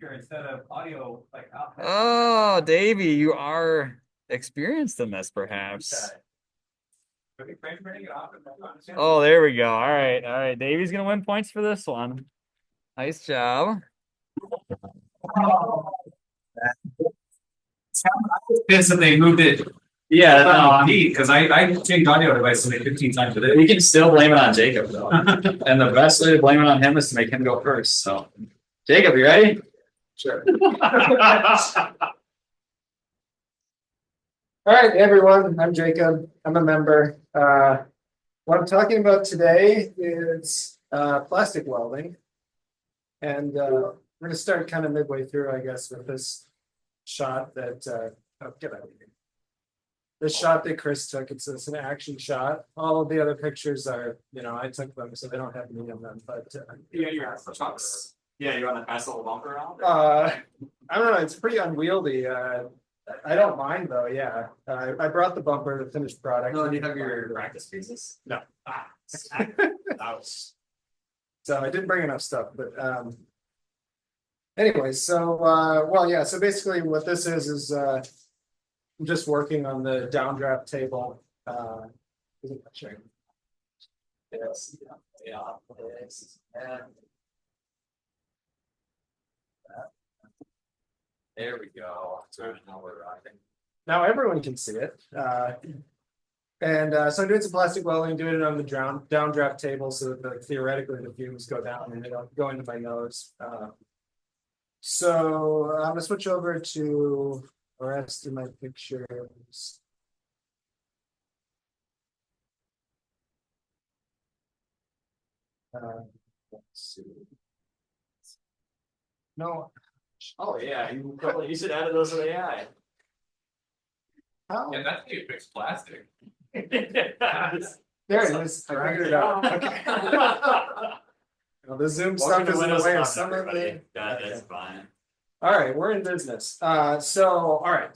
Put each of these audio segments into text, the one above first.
here instead of audio, like out. Oh, Davey, you are experienced in this, perhaps. Oh, there we go. All right, all right. Davey's gonna win points for this one. Nice job. Pissed that they moved it. Yeah, no, Because I changed audio devices like 15 times a day. we can still blame it on Jacob though. And the best way to blame it on him is to make him go first. So, Jacob, you ready? Sure. All right, everyone. I'm Jacob. I'm a member. What I'm talking about today is plastic welding, and we're going to start kind of midway through, I guess, with this shot that get out of here. This shot that Chris took. It's an action shot. All of the other pictures are, I took them, so they don't have me in them. But Yeah, you're trucks. Yeah, you want to pass a little bumper around? I don't know. It's pretty unwieldy. I don't mind though. Yeah, I brought the bumper, the finished product. No, do you have your practice pieces? No. Ouch. So I didn't bring enough stuff, but anyway, so well, yeah. So basically, what this is I'm just working on the downdraft table. Sure. Yes. Yeah. And there we go. So now we're rocking. Now everyone can see it. And so I'm doing some plastic welding, doing it on the downdraft table so that theoretically the fumes go down and they don't go into my nose. So I'm gonna switch over to the rest of my pictures. Let's see. No. Oh yeah, you should add those to the AI. How? Yeah, that's how you fix plastic. There it is. I figured it out. Okay. Well, the Zoom stuff is in the way of some of the. That is fine. All right, we're in business. All right.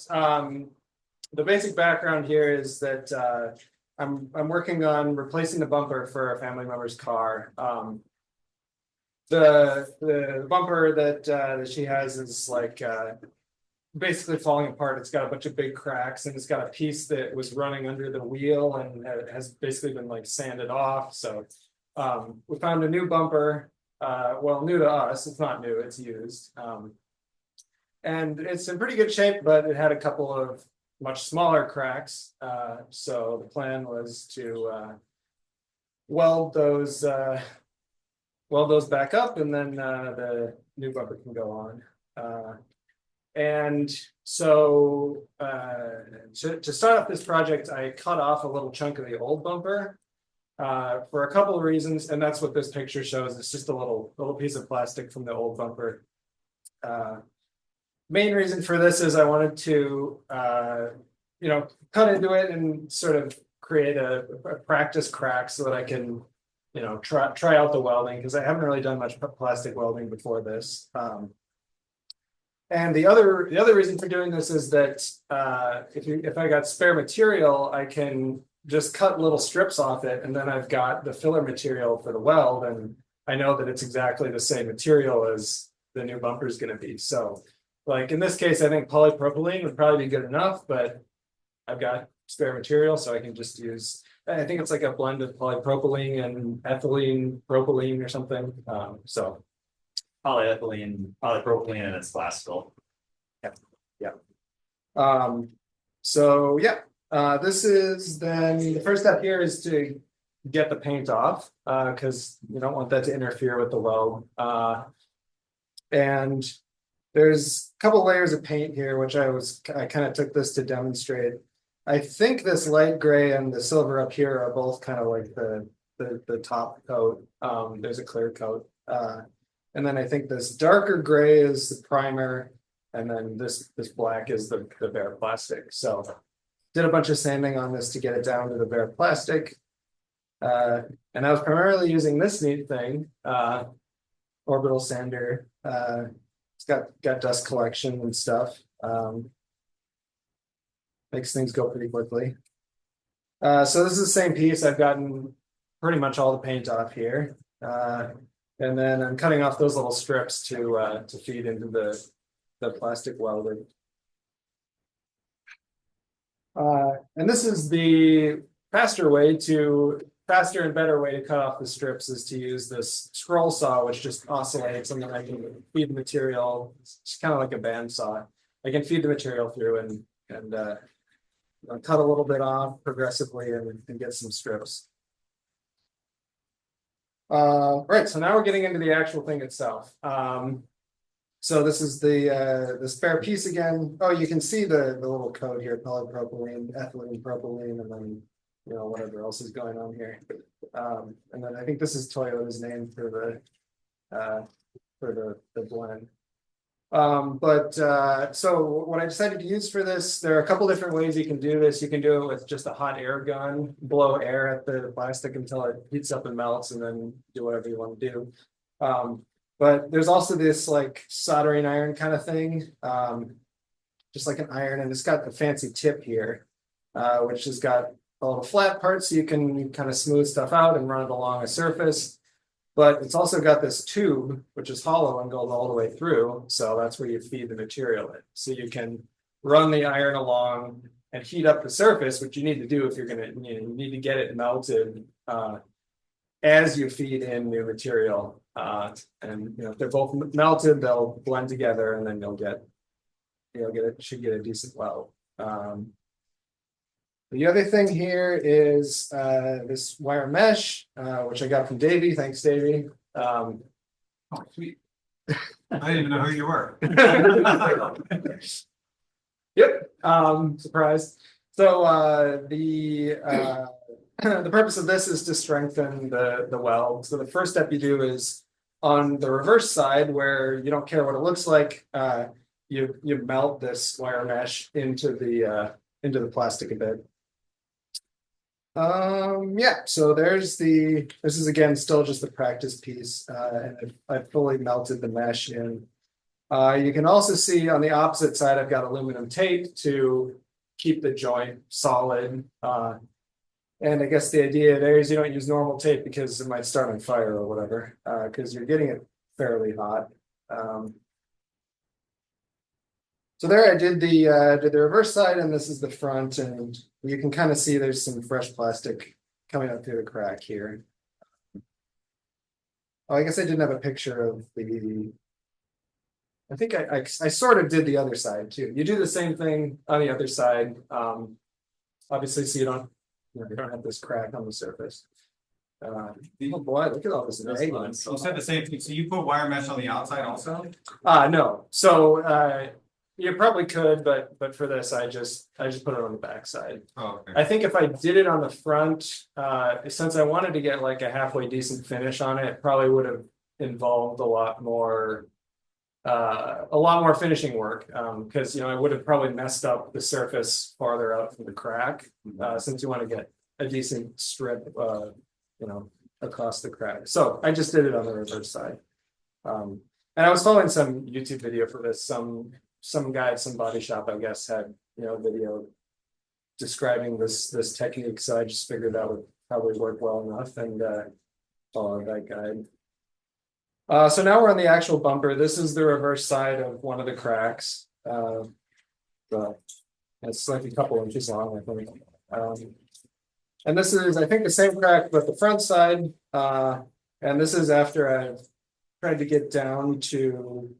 The basic background here is that I'm working on replacing the bumper for a family member's car. The bumper that she has is like basically falling apart. It's got a bunch of big cracks, and it's got a piece that was running under the wheel and has basically been like sanded off. So we found a new bumper. Well, new to us. It's not new. It's used. And it's in pretty good shape, but it had a couple of much smaller cracks. So the plan was to weld those back up, and then the new bumper can go on. And so to start off this project, I cut off a little chunk of the old bumper for a couple of reasons, and that's what this picture shows. It's just a little piece of plastic from the old bumper. Main reason for this is I wanted to cut into it and sort of create a practice crack so that I can try out the welding, because I haven't really done much plastic welding before this. And the other reason for doing this is that if I got spare material, I can just cut little strips off it, and then I've got the filler material for the weld, and I know that it's exactly the same material as the new bumper is going to be. So like in this case, I think polypropylene would probably be good enough, but I've got spare material, so I can just use, I think it's like a blend of polypropylene and ethylene propylene or something. So Polyethylene, polypropylene, and it's classical. yeah. So yeah, this is then the first step here is to get the paint off, because you don't want that to interfere with the weld. And there's a couple layers of paint here, which I kind of took this to demonstrate. I think this light gray and the silver up here are both kind of like the top coat. There's a clear coat. And then I think this darker gray is the primer, and then this black is the bare plastic. So did a bunch of sanding on this to get it down to the bare plastic. And I was primarily using this neat thing, orbital sander. It's got dust collection and stuff. Makes things go pretty quickly. So this is the same piece. I've gotten pretty much all the paint off here. And then I'm cutting off those little strips to feed into the plastic welding. And this is the faster and better way to cut off the strips is to use this scroll saw, which just oscillates, and then I can feed the material. It's kind of like a band saw. I can feed the material through and cut a little bit off progressively and get some strips. Right, so now we're getting into the actual thing itself. So this is the spare piece again. Oh, you can see the little code here: polypropylene, ethylene, propylene, and then whatever else is going on here. And then I think this is Toyota's name for the blend. So what I decided to use for this, there are a couple different ways you can do this. You can do it with just a hot air gun, blow air at the plastic until it heats up and melts, and then do whatever you want to do. But there's also this like soldering iron kind of thing, just like an iron, and it's got the fancy tip here, which has got a little flat part so you can kind of smooth stuff out and run it along a surface. But it's also got this tube, which is hollow and goes all the way through. So that's where you feed the material in. So you can run the iron along and heat up the surface, which you need to do if you're gonna, you need to get it melted as you feed in new material. And if they're both melted, they'll blend together, and then should get a decent weld. The other thing here is this wire mesh, which I got from Davey. Thanks, Davey. Oh, sweet. I didn't even know who you were. Yep. Surprise. So the purpose of this is to strengthen the weld. So the first step you do is on the reverse side, where you don't care what it looks like. You melt this wire mesh into the plastic a bit. Yeah, so this is again still just a practice piece, and I've fully melted the mesh in. You can also see on the opposite side I've got aluminum tape to keep the joint solid, and I guess the idea there is you don't use normal tape because it might start on fire or whatever, because you're getting it fairly hot. So there I did the reverse side, and this is the front, and you can kind of see there's some fresh plastic coming up through the crack here. Oh, I guess I didn't have a picture of I think I sort of did the other side too. You do the same thing on the other side, obviously, so you don't have this crack on the surface. Oh boy, look at all this. You said the same thing. So you put wire mesh on the outside also? No. So you probably could, but for this, I just put it on the back side. Oh, okay. I think if I did it on the front, since I wanted to get like a halfway decent finish on it, probably would have involved a lot more finishing work, because I would have probably messed up the surface farther out from the crack, since you want to get a decent strip across the crack. So I just did it on the reverse side, and I was following some YouTube video for this. Some guy at some body shop, I guess, had video describing this technique, so I just figured that would probably work well enough and follow that guide. So now we're on the actual bumper. This is the reverse side of one of the cracks. It's like a couple inches long, I think. And this is, I think, the same crack, but the front side. And this is after I've tried to get down to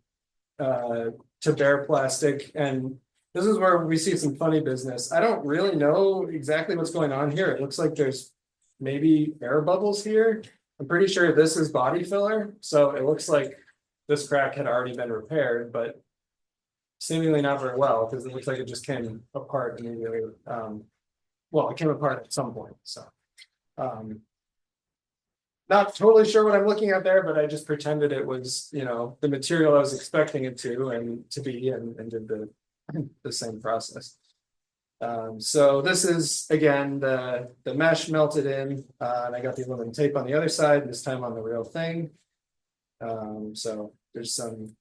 bare plastic. And this is where we see some funny business. I don't really know exactly what's going on here. It looks like there's maybe air bubbles here. I'm pretty sure this is body filler. So it looks like this crack had already been repaired, but seemingly not very well, because it looks like it just came apart immediately. Well, it came apart at some point. So not totally sure what I'm looking at there, but I just pretended it was, the material I was expecting it to be, and did the same process. So this is again the mesh melted in, and I got the aluminum tape on the other side, this time on the real thing. So there's some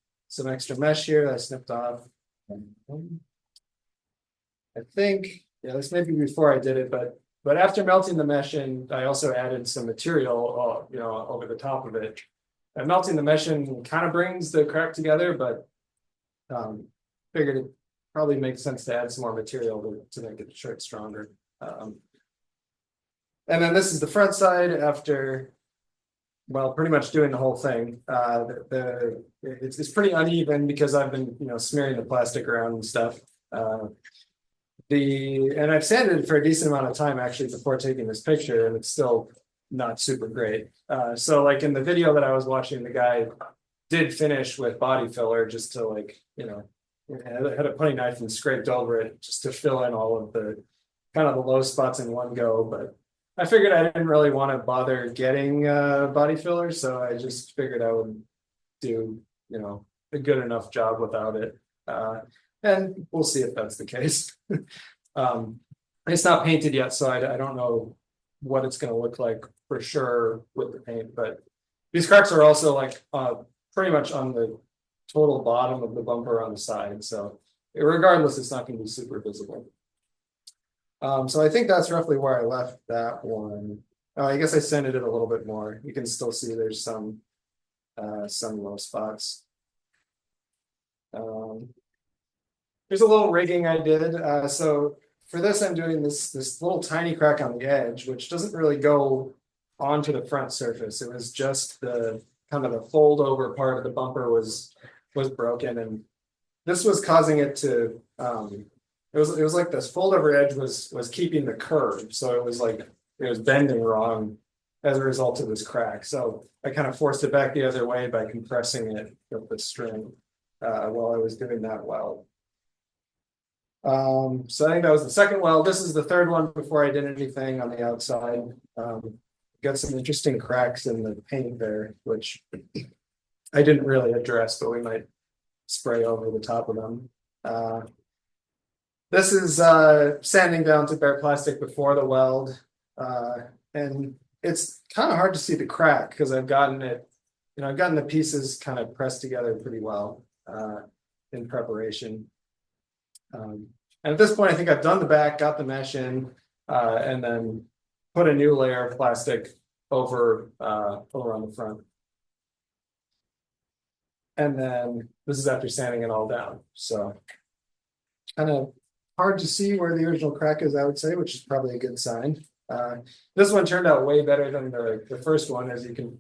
extra mesh here that I snipped off. I think, this may be before I did it, but after melting the mesh in, I also added some material, over the top of it. And melting the mesh in kind of brings the crack together, but figured it probably makes sense to add some more material to make it shirt stronger. And then this is the front side after, well, pretty much doing the whole thing. It's pretty uneven because I've been, smearing the plastic around and stuff. And I've sanded it for a decent amount of time actually before taking this picture, and it's still not super great. So like in the video that I was watching, the guy did finish with body filler just to like, had a putty knife and scraped over it just to fill in all of the kind of the low spots in one go. But I figured I didn't really want to bother getting body filler, so I just figured I would do, a good enough job without it. And we'll see if that's the case. It's not painted yet, so I don't know what it's going to look like for sure with the paint, but these cracks are also like pretty much on the total bottom of the bumper on the side, so regardless, it's not going to be super visible. So I think that's roughly where I left that one. I guess I sanded it a little bit more. You can still see there's some low spots. There's a little rigging I did. So for this, I'm doing this little tiny crack on the edge, which doesn't really go onto the front surface. It was just the kind of the fold over part of the bumper was broken, and this was causing it to it was like this fold over edge was keeping the curve, so it was like it was bending wrong as a result of this crack. So I kind of forced it back the other way by compressing it with the string while I was doing that weld. So I think that was the second weld. This is the third one before I did anything on the outside. Got some interesting cracks in the paint there, which I didn't really address, but we might spray over the top of them. This is sanding down to bare plastic before the weld, and it's kind of hard to see the crack because I've gotten it, I've gotten the pieces kind of pressed together pretty well in preparation. And at this point, I think I've done the back, got the mesh in, and then put a new layer of plastic over on the front. And then this is after sanding it all down. So kind of hard to see where the original crack is, I would say, which is probably a good sign. This one turned out way better than the first one, as you can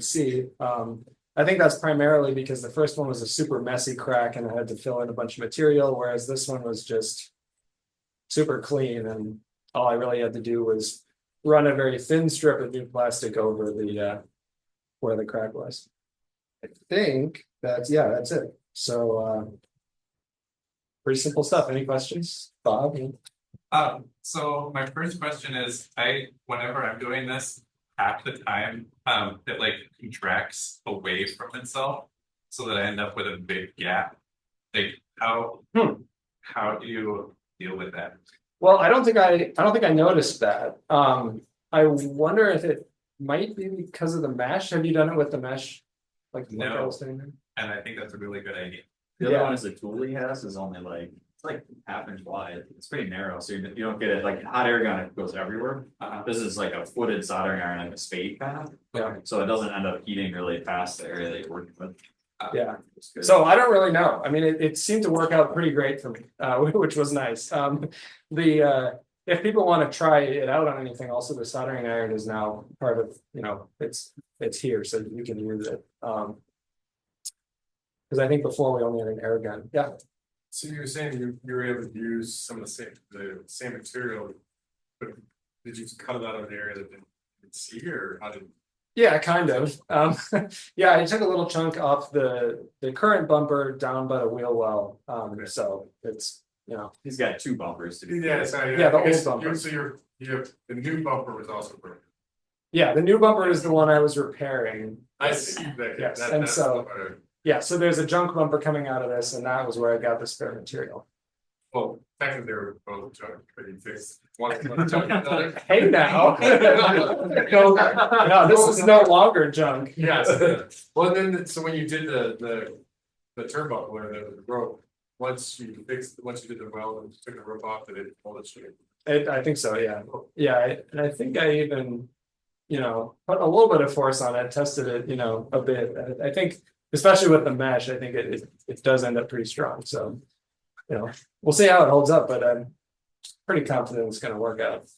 see. I think that's primarily because the first one was a super messy crack and I had to fill in a bunch of material, whereas this one was just super clean, and all I really had to do was run a very thin strip of new plastic over the where the crack was. I think that's it. So pretty simple stuff. Any questions, Bob? So my first question is, whenever I'm doing this, half the time, it like contracts away from itself, so that I end up with a big gap. Like how do you deal with that? Well, I don't think I noticed that. I wonder if it might be because of the mesh. Have you done it with the mesh? Like I was saying there? And I think that's a really good idea. The other one is the tool he has is only like, it's like half-inch wide. It's pretty narrow, so you don't get it like hot air gun. It goes everywhere. This is like a footed soldering iron, like a spade kind of. Yeah. So it doesn't end up heating really past the area that you're working with. Yeah. So I don't really know. I mean, it seemed to work out pretty great for me, which was nice. If people want to try it out on anything, also the soldering iron is now part of, it's here, so you can use it. Because I think before we only had an air gun. Yeah. So you were saying you were able to use some of the same material, but did you cut it out of an area that didn't see, or how did? Yeah, kind of. Yeah, I took a little chunk off the current bumper down by the wheel well. So it's, He's got two bumpers to do. Yeah, the old bumper. So you have the new bumper was also broken. Yeah, the new bumper is the one I was repairing. I see. Yes, and so. Yeah, so there's a junk bumper coming out of this, and that was where I got the spare material. Well, technically they were both junk, but you fixed one junk and another. Hey now. No, this is no longer junk. Yes. Well, then, so when you did the turnbuckle or the rope, once you did the weld and took the rope off, did it hold it straight? I think so, yeah. Yeah, and I think I even you know, put a little bit of force on it, tested it, you know, a bit. I think, especially with the mesh, I think it does end up pretty strong. So, you know, we'll see how it holds up, but I'm pretty confident it's going to work out.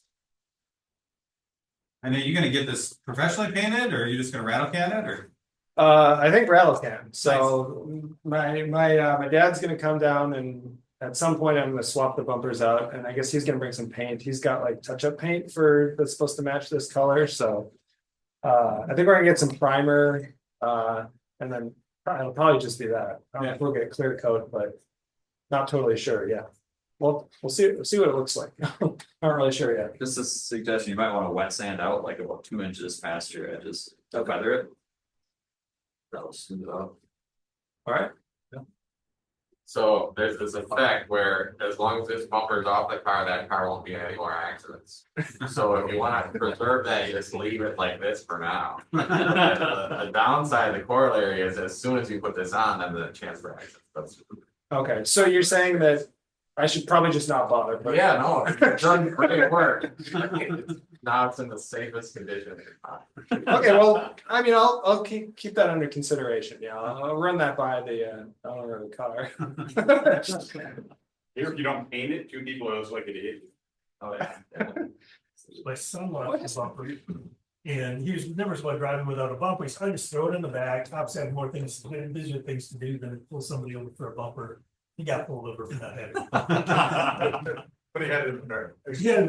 And are you gonna get this professionally painted, or are you just gonna rattle can it, or? I think rattle can. So my dad's gonna come down and at some point I'm gonna swap the bumpers out, and I guess he's gonna bring some paint. He's got like touch-up paint that's supposed to match this color. So I think we're gonna get some primer, and then it'll probably just be that. I don't know if we'll get clear coat, but not totally sure. Yeah. Well, we'll see what it looks like. Not really sure yet. Just a suggestion, you might want to wet sand out like about 2 inches past your edges to feather it. That'll smooth it out. All right. So there's this effect where as long as this bumper's off the car, that car won't be in any more accidents. So if you want to preserve that, you just leave it like this for now. The downside, the corollary is as soon as you put this on, then the chance for accidents. Okay. So you're saying that I should probably just not bother. But Yeah, no, it's done great work. Now it's in the safest condition. Okay, well, I mean, I'll keep that under consideration. Yeah, I'll run that by the owner of the car. If you don't paint it, 2 people are just like an idiot. Oh, yeah. My son lost a bumper, and he was never supposed to drive without a bumper. He said, I just throw it in the back. Cops have more things to do, busier things to do than pull somebody over for a bumper. He got pulled over for that. But he had it in there. Yeah, you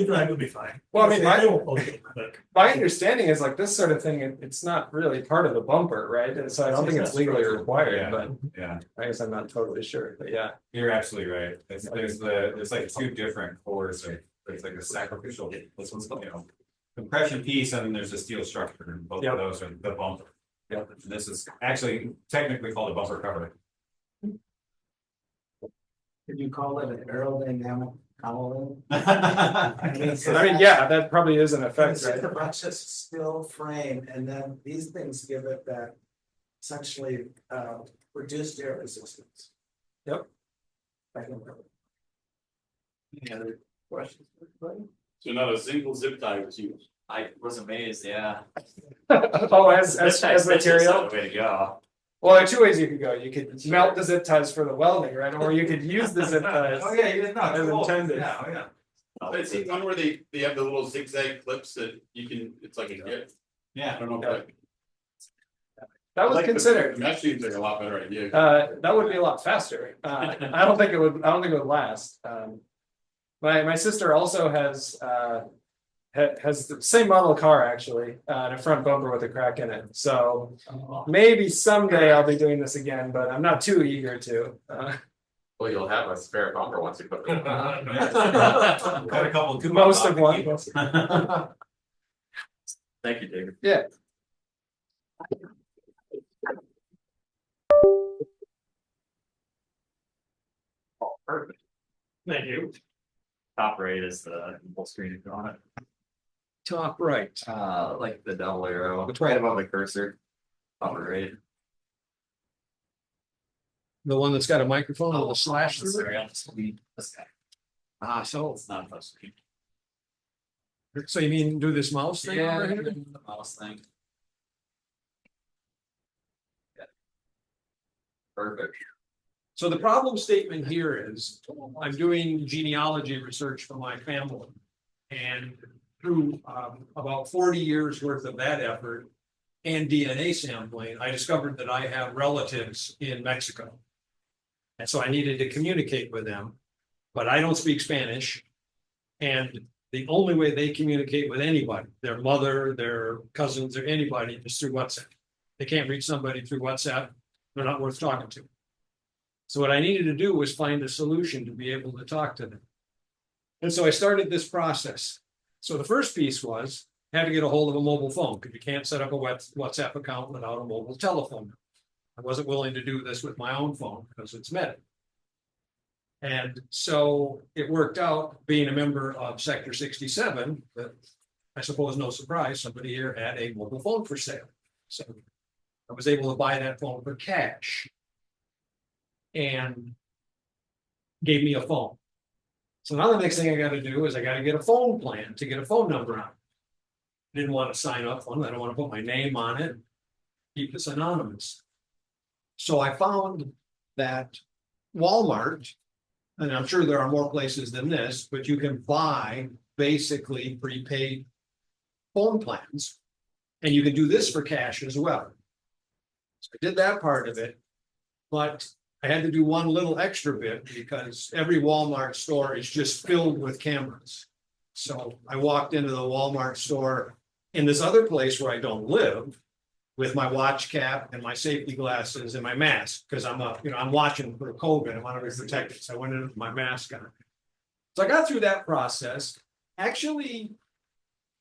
drive, will be fine. Well, I mean, They won't pull you over, but- My understanding is like this sort of thing, it's not really part of the bumper, right? And so I don't think it's legally required, Yeah. but Yeah, I guess I'm not totally sure. But yeah, you're absolutely right. There's like 2 different cores, right? There's like a sacrificial, this one's, you know, compression piece, and then there's a steel structure, and both Yep. of those are the bumper. Yep. And this is actually technically called a bumper cover. Could you call it an aerodynamic cowling? I mean, yeah, that probably is an effect, It's right? a bunch of steel frame, and then these things give it that essentially reduced air resistance. Yep. Any other questions? for everybody? So not a single zip tie was used. I was amazed, yeah. Oh, as material. Way to go. Well, there are 2 ways you could go. You could melt the zip ties for the welding, right? Or you could use the zip ties. Oh, yeah, you didn't know. As intended. Yeah, oh, yeah. But it's the one where they have the little zigzag clips that you can, it's like a gift. I Yeah, don't know. Yeah. If That was considered. That seems like a lot better idea. That would be a lot faster. I don't think it would last. My sister also has the same model car actually, and a front bumper with a crack in it. So maybe someday I'll be doing this again, but I'm not too eager to. Well, you'll have a spare bumper once you put it on. got a couple. Most of one. Thank you, David. Yeah. Oh, perfect. Thank you. Top right is the full screen if you want it. Top right. Like the double arrow, it's right above the cursor. Upper right. The one that's got a microphone with a slash through it? Sorry, I'll just leave this guy. So It's not a touch screen. you mean do this mouse thing Yeah, over here? the mouse thing. Yeah. Perfect. So the problem statement here is, I'm doing genealogy research for my family. And through about 40 years worth of that effort and DNA sampling, I discovered that I have relatives in Mexico. And so I needed to communicate with them, but I don't speak Spanish. And the only way they communicate with anybody, their mother, their cousins, or anybody, is through WhatsApp. They can't reach somebody through WhatsApp, they're not worth talking to. So what I needed to do was find a solution to be able to talk to them. And so I started this process. So the first piece was, I had to get a hold of a mobile phone, because you can't set up a WhatsApp account without a mobile telephone. I wasn't willing to do this with my own phone because it's Meta. And so it worked out, being a member of Sector 67, that I suppose no surprise, somebody here had a mobile phone for sale. So I was able to buy that phone for cash. And gave me a phone. So now the next thing I got to do is I got to get a phone plan to get a phone number on. Didn't want to sign up on it. I don't want to put my name on it. Keep this anonymous. So I found that Walmart, and I'm sure there are more places than this, but you can buy basically prepaid phone plans. And you can do this for cash as well. So I did that part of it, but I had to do one little extra bit because every Walmart store is just filled with cameras. So I walked into the Walmart store in this other place where I don't live with my watch cap and my safety glasses and my mask, because I'm watching for COVID. I want to be protected. So I went in with my mask on. So I got through that process actually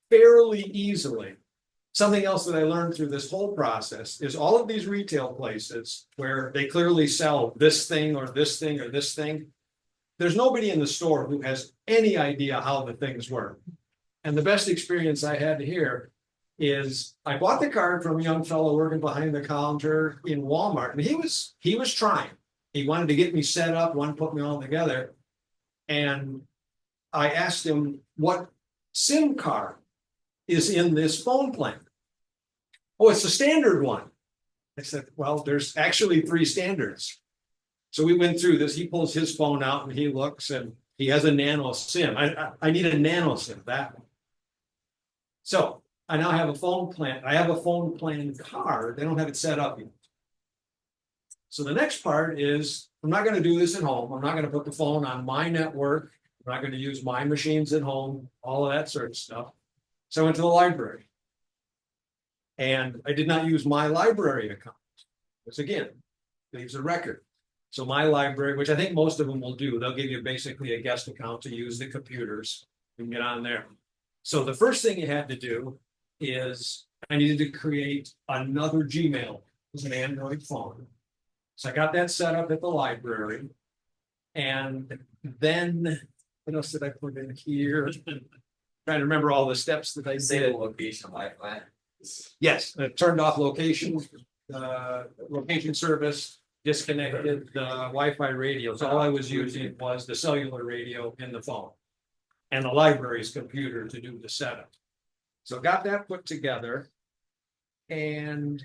fairly easily. Something else that I learned through this whole process is all of these retail places where they clearly sell this thing or this thing or this thing. There's nobody in the store who has any idea how the things work. And the best experience I had here is I bought the card from a young fellow working behind the counter in Walmart, and he was trying. He wanted to get me set up, wanted to put me all together. And I asked him what SIM card is in this phone plan. Oh, it's the standard one. I said, well, there's actually 3 standards. So we went through this. He pulls his phone out and he looks, and he has a nano SIM. I need a nano SIM, that one. So I now have a phone plan. I have a phone plan card. They don't have it set up yet. So the next part is, I'm not going to do this at home. I'm not going to put the phone on my network. I'm not going to use my machines at home, all of that sort of stuff. So I went to the library. And I did not use my library account. Because again, leaves a record. So my library, which I think most of them will do, they'll give you basically a guest account to use the computers. You can get on there. So the first thing you had to do is I needed to create another Gmail. It was an Android phone. So I got that set up at the library. And then, what else did I put in here? Trying to remember all the steps that I did. Disable location Wi-Fi. Yes, it turned off location service, disconnected the Wi-Fi radio. So all I was using was the cellular radio in the phone and the library's computer to do the setup. So got that put together. And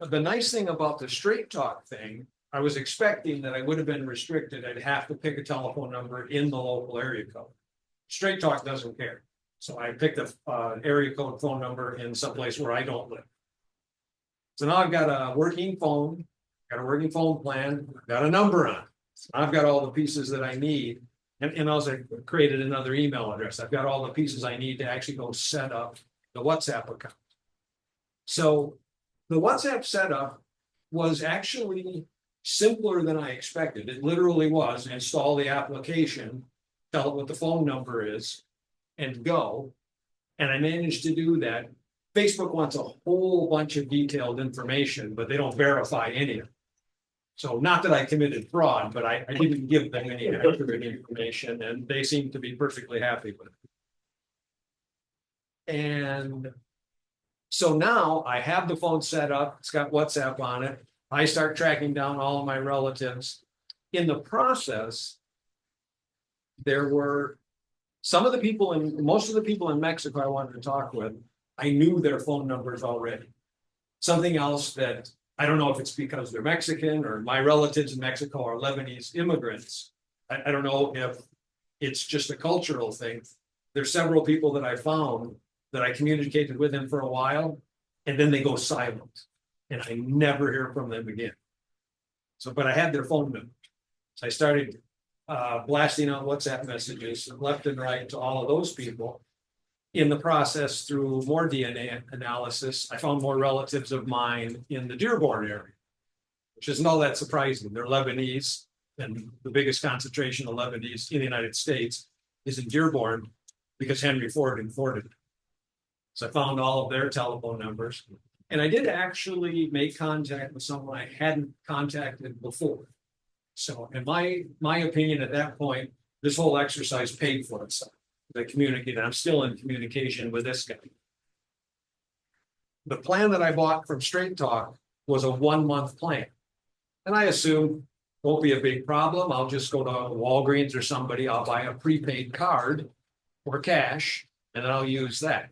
the nice thing about the Straight Talk thing, I was expecting that I would have been restricted. I'd have to pick a telephone number in the local area code. Straight Talk doesn't care. So I picked a area code phone number in someplace where I don't live. So now I've got a working phone, got a working phone plan, got a number on it. So I've got all the pieces that I need. And also created another email address. I've got all the pieces I need to actually go set up the WhatsApp account. So the WhatsApp setup was actually simpler than I expected. It literally was install the application, tell it what the phone number is, and go. And I managed to do that. Facebook wants a whole bunch of detailed information, but they don't verify any of it. So not that I committed fraud, but I didn't give them any accurate information, and they seem to be perfectly happy with it. And so now I have the phone set up. It's got WhatsApp on it. I start tracking down all of my relatives. In the process, there were most of the people in Mexico I wanted to talk with, I knew their phone numbers already. Something else that I don't know if it's because they're Mexican or my relatives in Mexico are Lebanese immigrants. I don't know if it's just a cultural thing. There's several people that I found that I communicated with them for a while, and then they go silent, and I never hear from them again. So, but I had their phone number. So I started blasting out WhatsApp messages left and right to all of those people. In the process, through more DNA analysis, I found more relatives of mine in the Dearborn area, which isn't all that surprising. They're Lebanese, and the biggest concentration of Lebanese in the United States is in Dearborn because Henry Ford imported it. So I found all of their telephone numbers. And I did actually make contact with someone I hadn't contacted before. So in my opinion at that point, this whole exercise paid for itself. I communicated. I'm still in communication with this guy. The plan that I bought from Straight Talk was a 1-month plan. And I assume won't be a big problem. I'll just go to Walgreens or somebody. I'll buy a prepaid card or cash, and then I'll use that.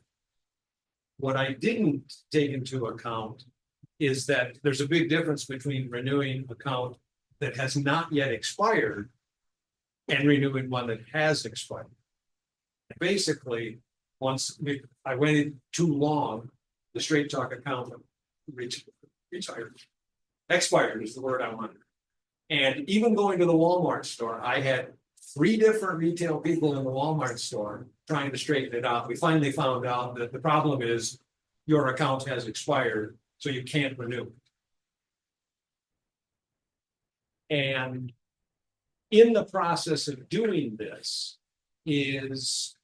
What I didn't take into account is that there's a big difference between renewing an account that has not yet expired and renewing one that has expired. Basically, once I waited too long, the Straight Talk account retired. Expired is the word I wanted. And even going to the Walmart store, I had 3 different retail people in the Walmart store trying to straighten it out. We finally found out that the problem is your account has expired, so you can't renew. And in the process of doing this is,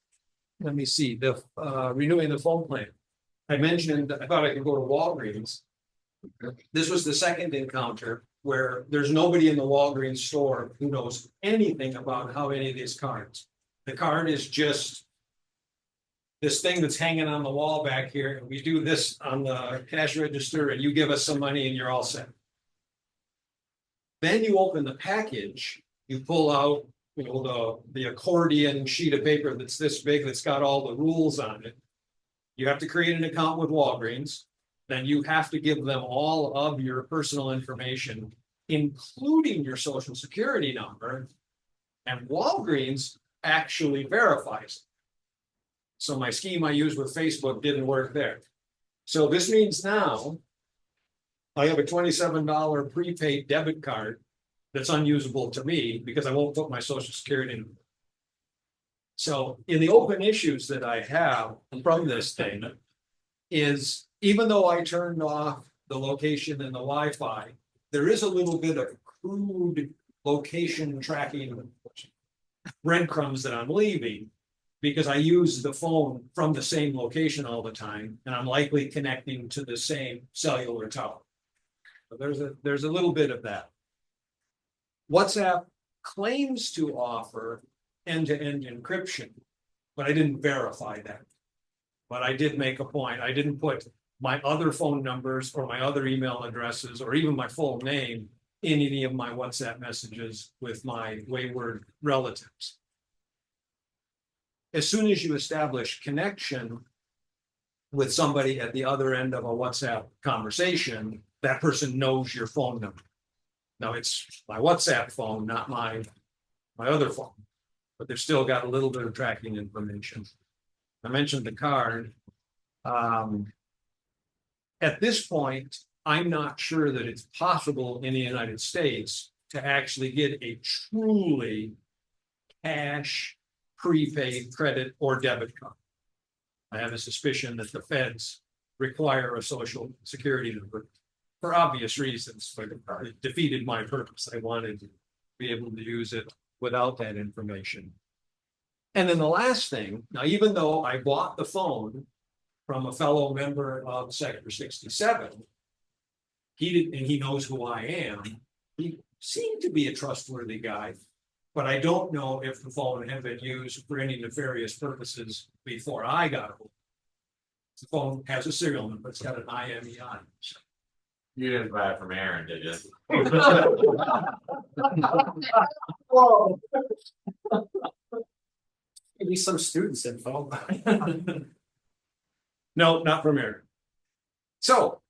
let me see, the renewing the phone plan. I mentioned, I thought I could go to Walgreens. This was the second encounter where there's nobody in the Walgreens store who knows anything about how any of these cards. The card is just this thing that's hanging on the wall back here, and we do this on the cash register, and you give us some money and you're all set. Then you open the package, you pull out, you know, the accordion sheet of paper that's this big, that's got all the rules on it. You have to create an account with Walgreens. Then you have to give them all of your personal information, including your social security number. And Walgreens actually verifies it. So my scheme I used with Facebook didn't work there. So this means now I have a $27 prepaid debit card that's unusable to me because I won't put my social security in. So in the open issues that I have from this thing is, even though I turned off the location and the Wi-Fi, there is a little bit of crude location tracking breadcrumbs that I'm leaving because I use the phone from the same location all the time, and I'm likely connecting to the same cellular tower. So there's a little bit of that. WhatsApp claims to offer end-to-end encryption, but I didn't verify that. But I did make a point. I didn't put my other phone numbers or my other email addresses or even my full name in any of my WhatsApp messages with my wayward relatives. As soon as you establish connection with somebody at the other end of a WhatsApp conversation, that person knows your phone number. Now it's my WhatsApp phone, not my other phone, but they've still got a little bit of tracking information. I mentioned the card. At this point, I'm not sure that it's possible in the United States to actually get a truly cash prepaid credit or debit card. I have a suspicion that the feds require a social security number for obvious reasons, but it defeated my purpose. I wanted to be able to use it without that information. And then the last thing, now, even though I bought the phone from a fellow member of Sector 67, he knows who I am. He seemed to be a trustworthy guy, but I don't know if the phone had been used for any nefarious purposes before I got it. The phone has a serial number. It's got an IMEI. You didn't buy it from Aaron, did you? Whoa. Maybe some students info. No, not from Aaron. So,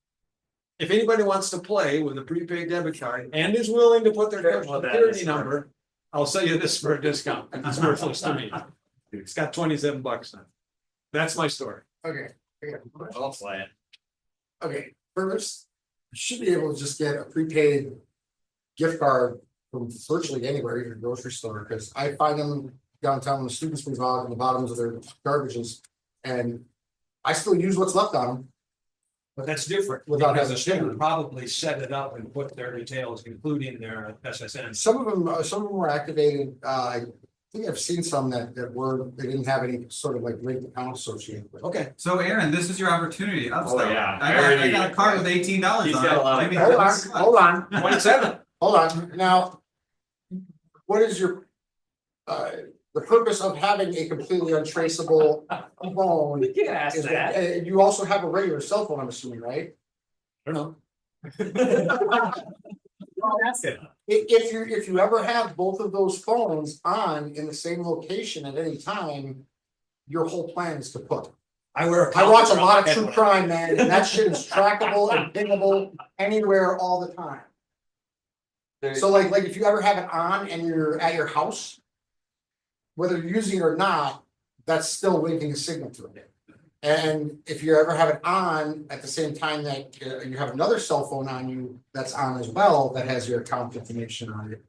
if anybody wants to play with a prepaid debit card and is willing to put their social security number, I'll sell you this for a discount. It's worthless to me. It's got $27 on it. That's my story. Okay, I'll play it. okay, first, you should be able to just get a prepaid gift card from virtually anywhere, even a grocery store, because I find them downtown when the students move out in the bottoms of their garbages, and I still use what's left on them. But that's different. Without Because having a to student share. probably set it up and put their details, including their SSN. Some of them were activated, I think I've seen some that they didn't have any sort of like rate account associated with. Okay. So Aaron, this is your opportunity. Oh, yeah. I got a card with $18 He's on got it. a lot of Maybe Hold on, that's- hold on, 27. hold on, now. What is your, the purpose of having a completely untraceable phone? You can ask Is that. that, you also have a regular cell phone, I'm assuming, right? I don't know. Ask it. If you ever have both of those phones on in the same location at any time, your whole plan is kaput. I wear a. I watch a lot of collar. true crime, man, and that shit is trackable and pingable anywhere all the time. So like if you ever have it on and you're at your house, whether you're using it or not, that's still waving a signal to it. And if you ever have it on at the same time that you have another cell phone on you that's on as well, that has your account information on it,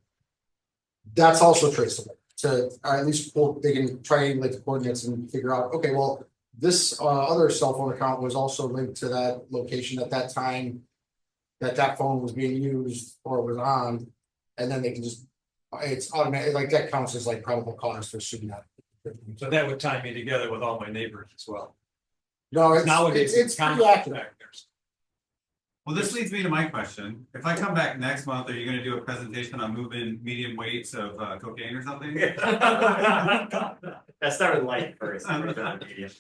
that's also traceable. To or at least they can triangulate the coordinates and figure out, okay, well, this other cell phone account was also linked to that location at that time that phone was being used or was on, and then they can just, it's automatic, like that counts as like probable cause for shooting that. So that would tie me together with all my neighbors as well. No, Nowadays, it's pretty common accurate. factors. Well, this leads me to my question. If I come back next month, are you gonna do a presentation on moving medium weights of cocaine or something? That started light first.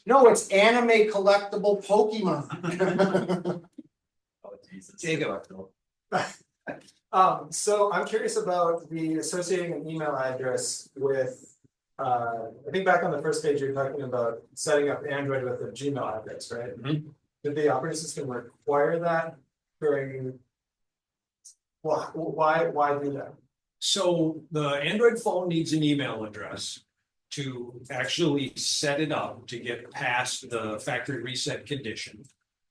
No, it's anime collectible Pokemon. Oh, Jesus. Jakob. So I'm curious about the associating an email address with, I think back on the first page, you're talking about setting up Android with a Gmail address, right? Did the operating system require that during? Why do that? So the Android phone needs an email address to actually set it up to get past the factory reset condition.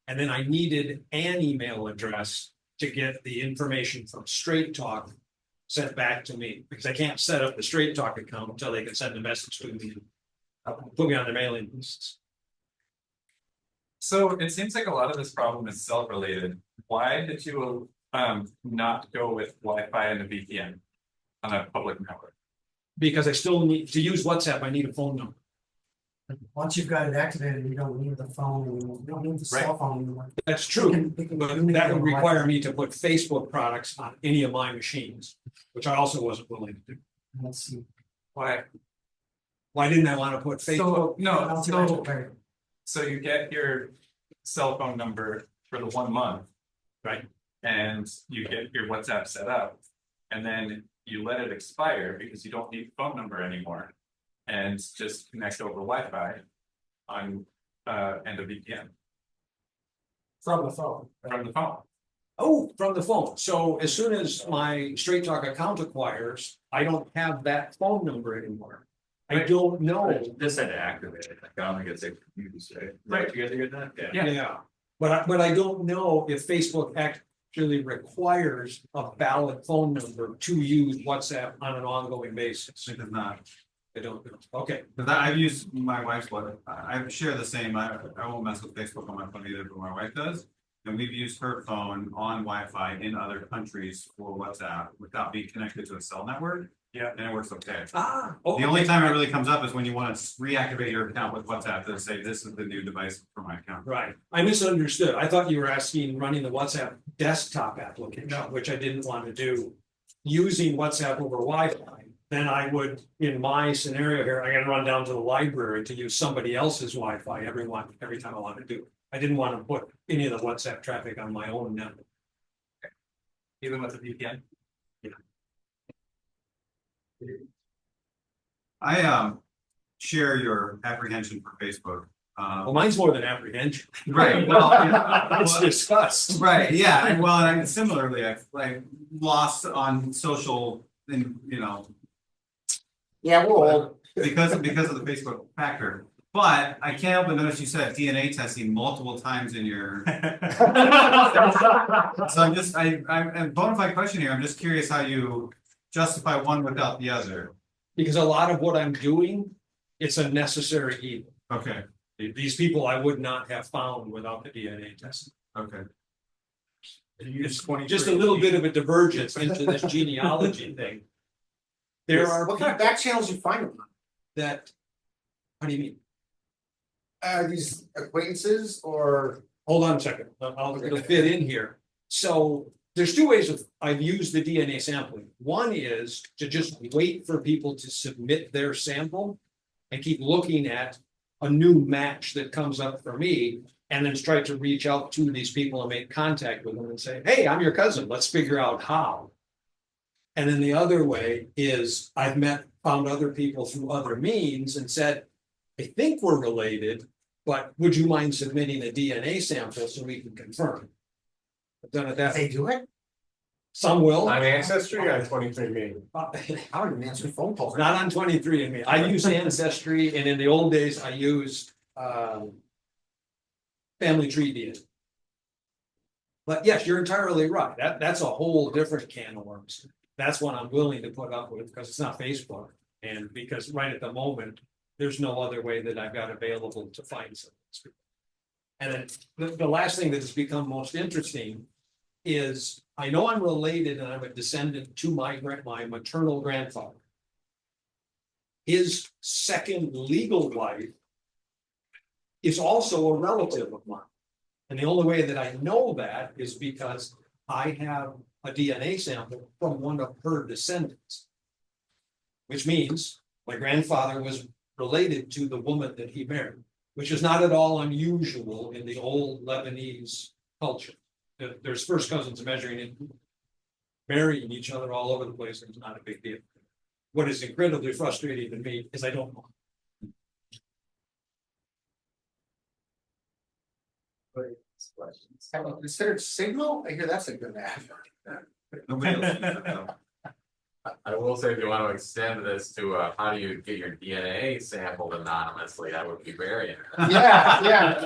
And then I needed an email address to get the information from Straight Talk sent back to me, because I can't set up the Straight Talk account until they can send a message to me, put me on their mailing lists. So it seems like a lot of this problem is self-related. Why did you not go with Wi-Fi and a VPN on a public network? Because I still need to use WhatsApp, I need a phone number. Once you've got it activated, you don't need the phone anymore, you don't need the cell phone anymore. That's true, They can but communicate that would on require me to put Facebook products on any of my machines, which I also wasn't willing to do. Wi-Fi. Let's see. Why? Why didn't I want to put Facebook? So you get your cell phone number for the 1 month. Right. And you get your WhatsApp set up, and then you let it expire because you don't need the phone number anymore. And just connect over Wi-Fi on and a VPN From the phone. from the phone. Oh, from the phone. So as soon as my Straight Talk account acquires, I don't have that phone number anymore. I don't know. This had to activate it. I don't think it's confused, right? Right. You guys get that? Yeah, but I don't know if Facebook actually requires a valid phone number to use WhatsApp on an ongoing basis. It does not. I don't know. Okay, Cause I've used my wife's one, I share the same, I won't mess with Facebook on my phone either, but my wife does. And we've used her phone on Wi-Fi in other countries for WhatsApp without being connected to a cell network. Yeah. And it works okay. okay. The only time it really comes up is when you want to reactivate your account with WhatsApp to say, this is the new device for my account. Right, I misunderstood. I thought you were asking running the WhatsApp desktop application, which I didn't want to do. Using WhatsApp over Wi-Fi, then I would, in my scenario here, I gotta run down to the library to use somebody else's Wi-Fi every time I want to do it. I didn't want to put any of the WhatsApp traffic on my own network. Even with the VPN. I share your apprehension for Facebook. Well, mine's more than apprehension. Right, well, It's disgust. right, yeah, and well, and similarly, I've like lost on social and, you know, Yeah, we're old. because of the Facebook factor. But I can't help but notice you said DNA testing multiple times in your. So I'm bona fide question here, I'm just curious how you justify one without the other. Because a lot of what I'm doing, it's a necessary evil. Okay, These people I would not have found without the DNA testing. okay. Just a little bit of a divergence into this genealogy thing. There are What kind of back channels you find them on? that, how do you mean? These acquaintances or? Hold on a second, it'll fit in here. So there's two ways I've used the DNA sampling. One is to just wait for people to submit their sample and keep looking at a new match that comes up for me, and then try to reach out to these people and make contact with them and say, hey, I'm your cousin, let's figure out how. And then the other way is I've found other people through other means and said, I think we're related, But would you mind submitting a DNA sample so we can confirm? I've done it that, They do it? some will. On Ancestry, on 23andMe. I don't even answer phone calls. Not on 23andMe. I use Ancestry, and in the old days, I used Family Tree DNA. But yes, you're entirely right. That's a whole different can of worms. That's what I'm willing to put up with because it's not Facebook. And because right at the moment, there's no other way that I've got available to find something. And then the last thing that has become most interesting is I know I'm related and I'm a descendant to my maternal grandfather. His second legal wife is also a relative of mine. And the only way that I know that is because I have a DNA sample from one of her descendants. Which means my grandfather was related to the woman that he married, which is not at all unusual in the old Lebanese culture. There's first cousins measuring and marrying each other all over the place, and it's not a big deal. What is incredibly frustrating to me is I don't know. Have you considered Signal? I hear that's a good app. Nobody else. I will say, if you want to extend this to, how do you get your DNA sampled anonymously, that would be very interesting. Yeah,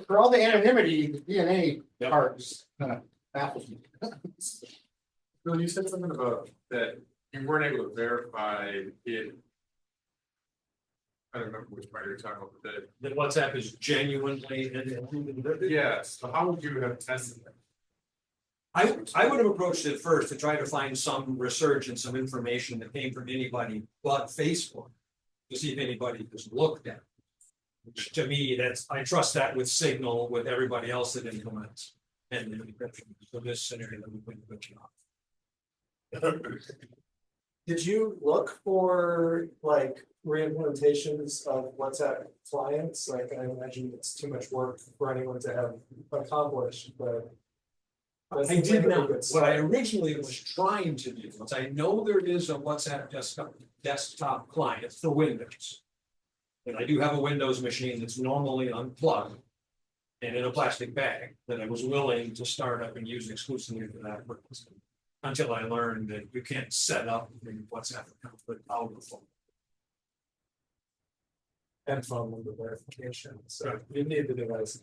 for all the anonymity, the DNA parts baffles me. Bill, you said something about that you weren't able to verify it. I don't remember which part you were talking about, but That WhatsApp is genuinely. yes, so how would you have tested that? I would have approached it first to try to find some research and some information that came from anybody but Facebook. To see if anybody has looked at it. Which to me, I trust that with Signal, with everybody else that implements. And then encryption. So this scenario that we put in the job. Did you look for like reimplementations of WhatsApp clients? Like I imagine it's too much work for anyone to have accomplished, but. I did not, what I originally was trying to do was I know there is a WhatsApp desktop client for Windows. And I do have a Windows machine that's normally unplugged. And in a plastic bag that I was willing to start up and use exclusively for that purpose. Until I learned that you can't set up a WhatsApp account without the phone. And phone number verification, so you need the device.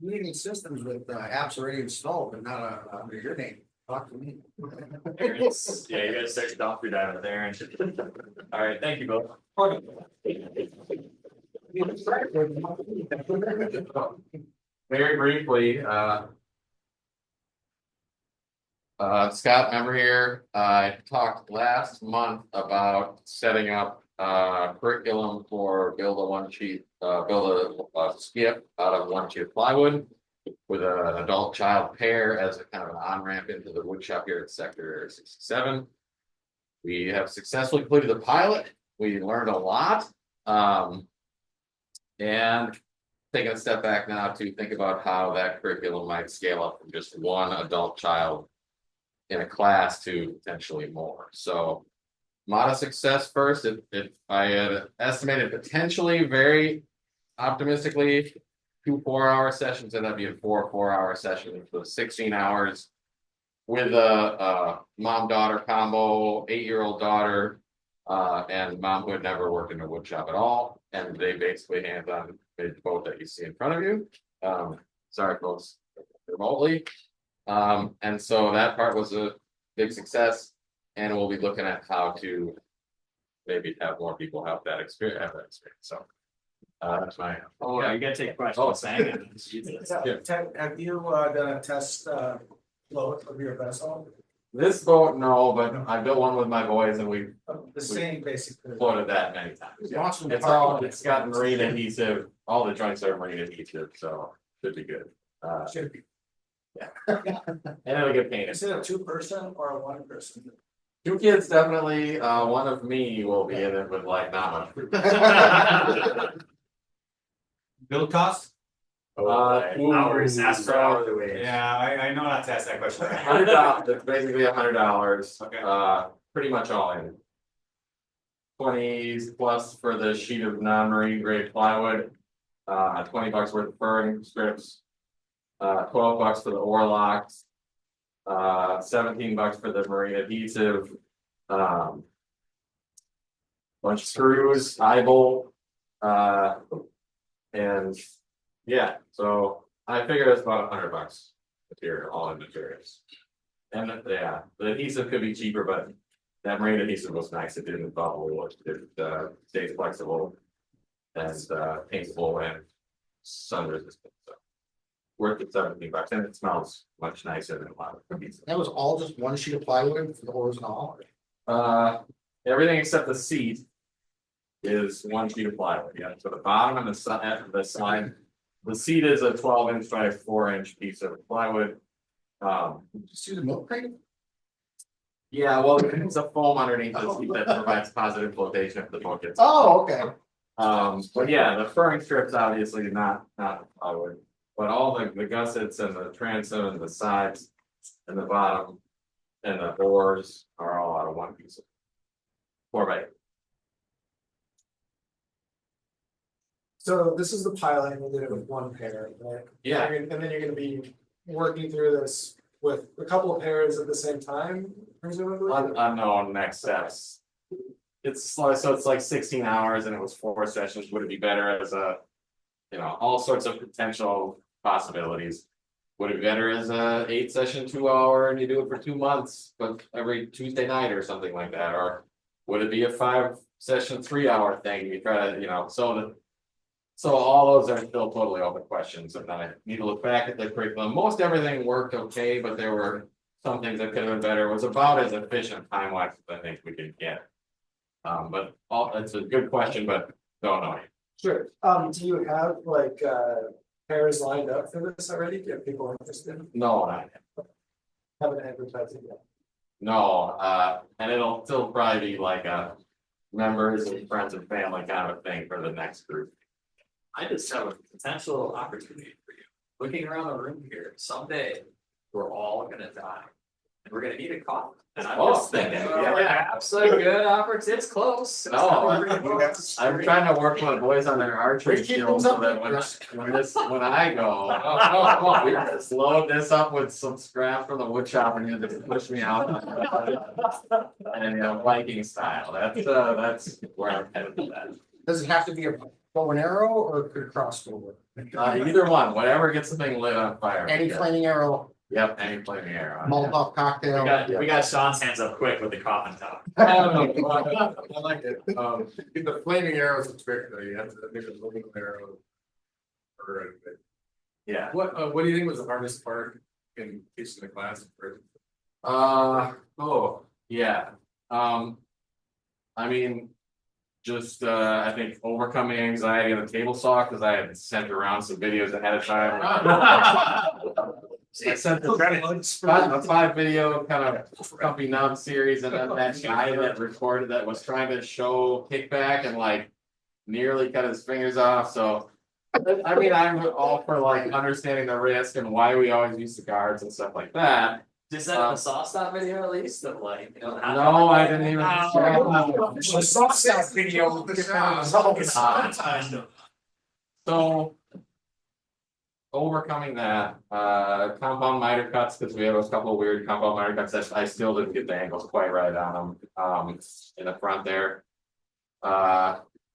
Community systems with apps already installed, but not under your name. Talk to me. Yeah, you guys start dump food out of there and. All right, thank you both. Very briefly, Scott, remember here, I talked last month about setting up curriculum for build a skiff out of 1 sheet of plywood with an adult child pair as a kind of an on-ramp into the wood shop here at Sector 67. We have successfully completed the pilot. We learned a lot. And taking a step back now to think about how that curriculum might scale up from just one adult child in a class to potentially more. So modest success first. If I had estimated potentially very optimistically 2 4-hour sessions, and that'd be a 4 4-hour session for 16 hours with a mom-daughter combo, 8-year-old daughter, and mom who had never worked in a wood shop at all. And they basically hands-on made the boat that you see in front of you. Sorry, folks, remotely. And so that part was a big success. And we'll be looking at how to maybe have more people have that experience. So that's my. Oh, yeah, you gotta take questions. Have you done a test float of your vessel? This boat, no, but I built one with my boys and we The same basically. floated that many times. It's got marine adhesive, all the joints are marine adhesive, so should be good. Should be. Yeah. And it'll get painted. Is it a 2-person or a 1-person? 2 kids, definitely. One of me will be in it with like not much. Build cost? Hours, ask for hourly wage. Yeah, I know not to ask that question. $100. It's basically $100. Okay. Pretty much all in. 20 plus for the sheet of non-marine grade plywood. $20 worth of furring strips. $12 for the oar locks. $17 for the marine adhesive. Bunch of screws, eye bolt. And yeah, so I figured it's about $100 material, all in materials. And yeah, the adhesive could be cheaper, but that marine adhesive was nice. It didn't bubble, it stays flexible and paintable and sun resistant. So worth it $17, and it smells much nicer than a lot of adhesive. That was all just one sheet of plywood for the oars and all. Everything except the seat is one sheet of plywood. Yeah, so the bottom and the side, the seat is a 12-inch by 4-inch piece of plywood. Just use a milk crate? Yeah, well, it's a foam underneath the seat that provides positive flotation if the boat gets. Oh, okay. But yeah, the furring strips obviously not plywood, but all the gussets and the transom and the sides and the bottom and the oars are all out of one piece of 4x8. So this is the pilot, and we did it with one pair, right? Yeah. And then you're gonna be working through this with a couple of pairs at the same time, presumably? Unknown next steps. It's so it's like 16 hours and it was 4 sessions. Would it be better as a, all sorts of potential possibilities. Would it be better as a 8-session 2-hour and you do it for 2 months, but every Tuesday night or something like that? Or would it be a 5-session 3-hour thing? You try to, so all those are still totally open questions, and then I need to look back at the curriculum. Most everything worked okay, but there were some things that could have been better. It was about as efficient time-wise as I think we could get. But it's a good question, but don't know. Sure. Do you have like pairs lined up for this already? Do you have people interested? No, not yet. Haven't advertised it yet. No, and it'll still probably be like a members and friends and family kind of thing for the next group. I just have a potential opportunity for you. Looking around the room here, someday we're all gonna die. And we're gonna need a coffin. And I'm just thinking, perhaps a good opportunity. It's close. No, I'm trying to work with the boys on their archery skills so that when I go, we just load this up with some scrap from the wood shop and you just push me out. And Viking style. That's where I'm headed with that. Does it have to be a bow and arrow or could it crossbow? Either one, whatever gets the thing lit on fire. Any flaming arrow, Yep, any flaming arrow. Molotov cocktail. We got Sean's hands up quick with the coffin top. I like it. The flaming arrow is a trick though. You have to make a flaming arrow. Yeah. What do you think was the hardest part in teaching the class? Oh, yeah. I mean, just I think overcoming anxiety on the table saw because I had sent around some videos ahead of time. I sent a 5-video kind of comfy numb series, and then that guy that recorded that was trying to show kickback and like nearly cut his fingers off. So I mean, I'm all for like understanding the risk and why we always use the guards and stuff like that. Just that a saw stop video at least of like, No, I didn't even. The soft stop video. So overcoming that, compound miter cuts, because we have a couple of weird compound miter cuts that I still didn't get the angles quite right on them, in the front there.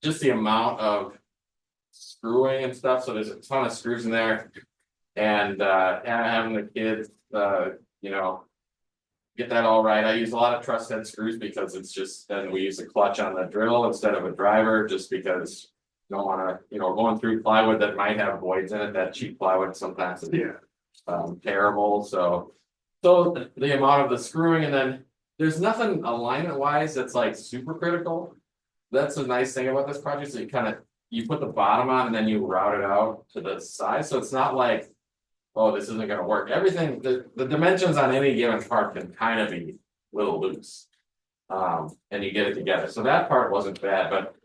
Just the amount of screwing and stuff, so there's a ton of screws in there. And having the kids, get that all right. I use a lot of truss head screws because it's just, then we use a clutch on the drill instead of a driver, just because you don't want to, going through plywood that might have voids in it. That cheap plywood sometimes is terrible. So the amount of the screwing, and then there's nothing alignment wise that's like super critical. That's a nice thing about this project. So you put the bottom on and then you route it out to the side. So it's not like, oh, this isn't going to work. Everything, the dimensions on any given part can kind of be a little loose. And you get it together. So that part wasn't bad, but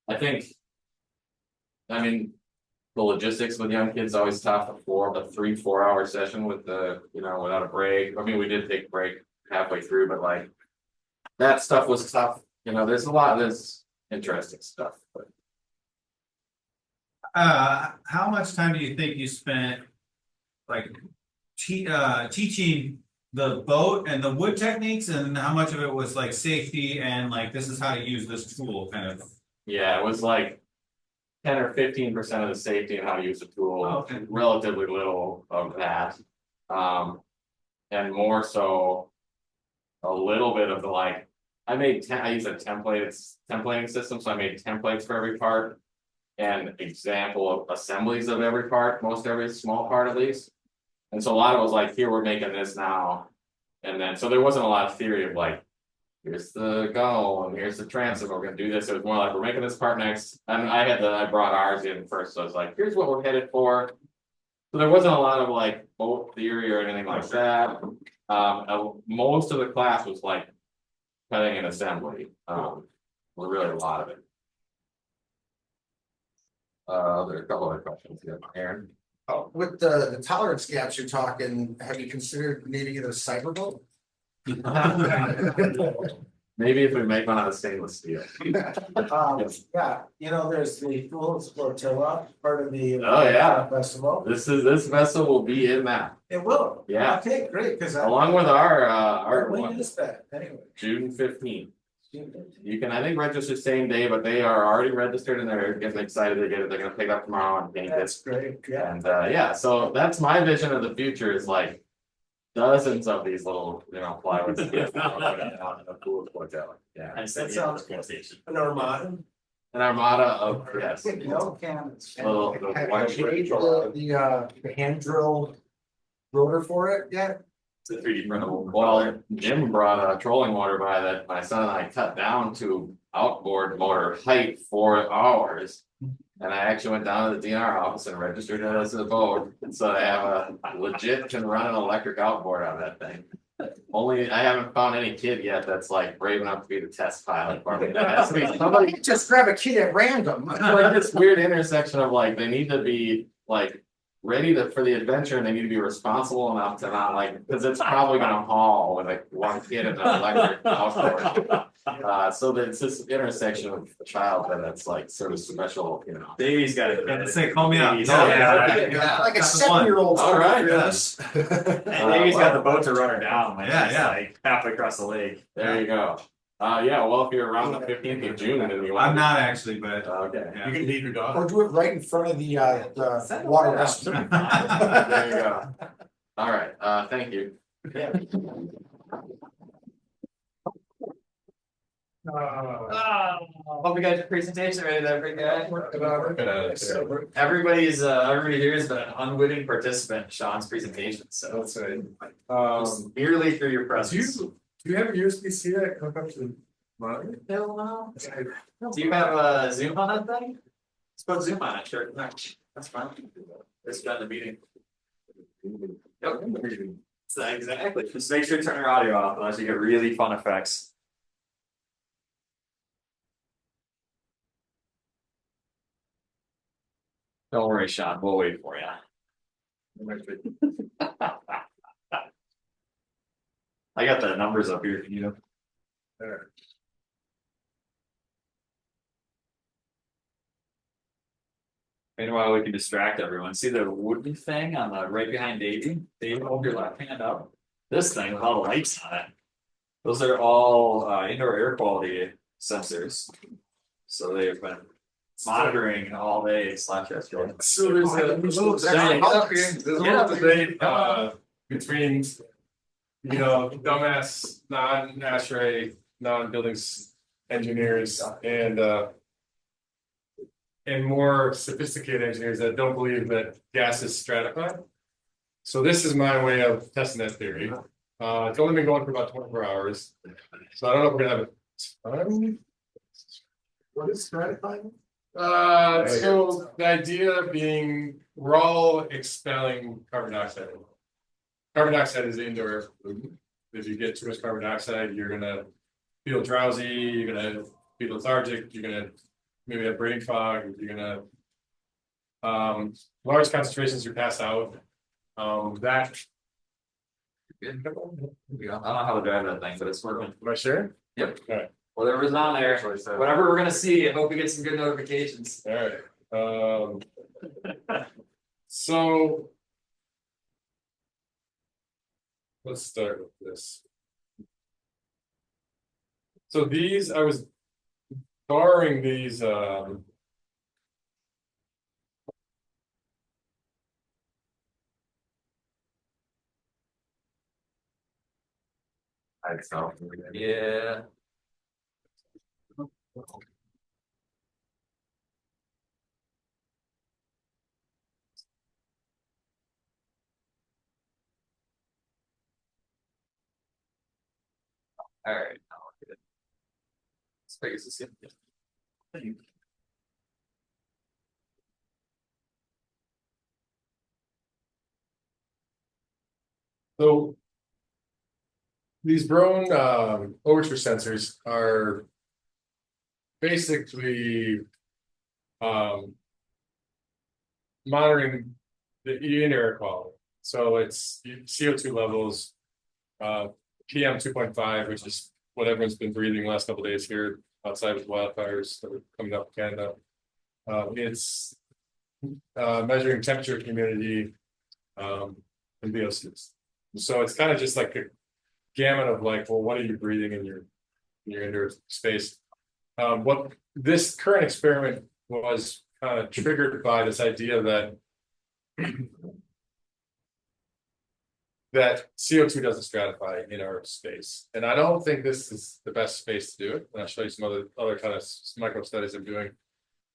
I think, the logistics with young kids always tough. A 3-4 hour session with without a break. We did take a break halfway through, but like that stuff was tough, you know, there's a lot of this interesting stuff, but. How much time do you think you spent? Like, teaching the boat and the wood techniques, and how much of it was like safety and like, this is how to use this tool kind of? Yeah, it was like 10 or 15% of the safety and how to use the tool, Okay. relatively little of that. And more so a little bit of the like, I use a templating system, so I made templates for every part. And example of assemblies of every part, most every small part at least. And so a lot of it was like, here, we're making this now. And then, so there wasn't a lot of theory of like, here's the gunnel and here's the transom, we're gonna do this. It was more like, we're making this part next. And I brought ours in first, so I was like, here's what we're headed for. So there wasn't a lot of like boat theory or anything like that. Most of the class was like cutting and assembly. Really a lot of it. There are a couple other questions here, Aaron. With the tolerance gaps you're talking, have you considered maybe a cyber boat? Maybe if we make one out of stainless steel. Yeah, you know, there's the Fools Flotilla, part of the. Oh, yeah. Festival. This vessel will be in that, It will. Yeah. Okay, great, because I. along with our When one, is that, anyway? June 15th. You can, I think, register same day, but they are already registered and they're getting excited to get it. They're gonna pick it up tomorrow and paint it. That's great, yeah. And yeah, so that's my vision of the future is like dozens of these little, you know, plywood. Out in a pool hotel. Yeah. And That sounds- station. An armada. An armada of, yes. No cannons. Little- the white Have you made shirt. the hand drill rotor for it yet? It's a 3D printable. Well, Jim brought a trolling motor by that my son and I cut down to outboard motor height for ours. And I actually went down to the DNR office and registered it as a boat, and so I have a legit can run an electric outboard on that thing. Only, I haven't found any kid yet that's like brave enough to be the test pilot for me. It has to be somebody, Just grab a kid at random. like this weird intersection of like, they need to be like ready for the adventure and they need to be responsible enough to not like, because it's probably gonna haul with like one kid in an electric outboard. So that it's this intersection of a child that's like sort of special, you know. Baby's got it. Yeah, say, call me up. Yeah. Like a That's the 7-year-old. All right. Yes. And Baby's got the boat to run her down when Yeah, she's yeah. like halfway across the lake. There you go. Yeah, well, if you're around the 15th of June and you want. I'm not actually, but. Okay. Yeah. can leave your dog. Or do it right in front of the water rescue. There you go. All right, thank you. Hope you guys your presentation ready there, big guy. Everybody here has been an unwitting participant in Sean's presentation, so That's right. just merely through your presence. Do you have a USB-C that hook up to the monitor? Hell no. Do you have a Zoom on that thing? Let's put Zoom on it, sure. No, that's fine. It's done the meeting. Yep. So exactly. Just make sure to turn your audio off unless you get really fun effects. Don't worry, Sean. We'll wait for you. I got the numbers up here, you know. Meanwhile, we can distract everyone. See the wooden thing on the right behind Davey? Davey, hold your left hand up. This thing with all the lights on it. Those are all indoor air quality sensors. So they've been monitoring all day slash yesterday. So there's a little debate between, you know, dumbass, non-ASHRAE, non-buildings engineers and more sophisticated engineers that don't believe that gas is stratified. So this is my way of testing that theory. It's only been going for about 24 hours. So I don't know if we're gonna have it. What is stratified? So the idea being we're all expelling carbon dioxide. Carbon dioxide is the indoor air pollutant. If you get too much carbon dioxide, you're gonna feel drowsy, you're gonna be lethargic, you're gonna maybe have brain fog, you're gonna large concentrations you pass out. That I don't know how to drive that thing, but it's working. am I sure? Yep. Alright. Whatever's on there, whatever we're gonna see, I hope we get some good notifications. Alright, so. Let's start with this. So these, I was borrowing these, I'd sell. Yeah. Alright. As big as this. so. These Broan overture sensors are basically monitoring the inner air quality. So it's CO2 levels, PM 2.5, which is what everyone's been breathing the last couple of days here outside with wildfires that are coming up in Canada. It's measuring temperature, humidity, and VOCs. So it's kind of just like a gamut of like, well, what are you breathing in your indoor space? What this current experiment was kind of triggered by this idea that that CO2 doesn't stratify in our space, and I don't think this is the best space to do it. And I'll show you some other kind of micro studies I'm doing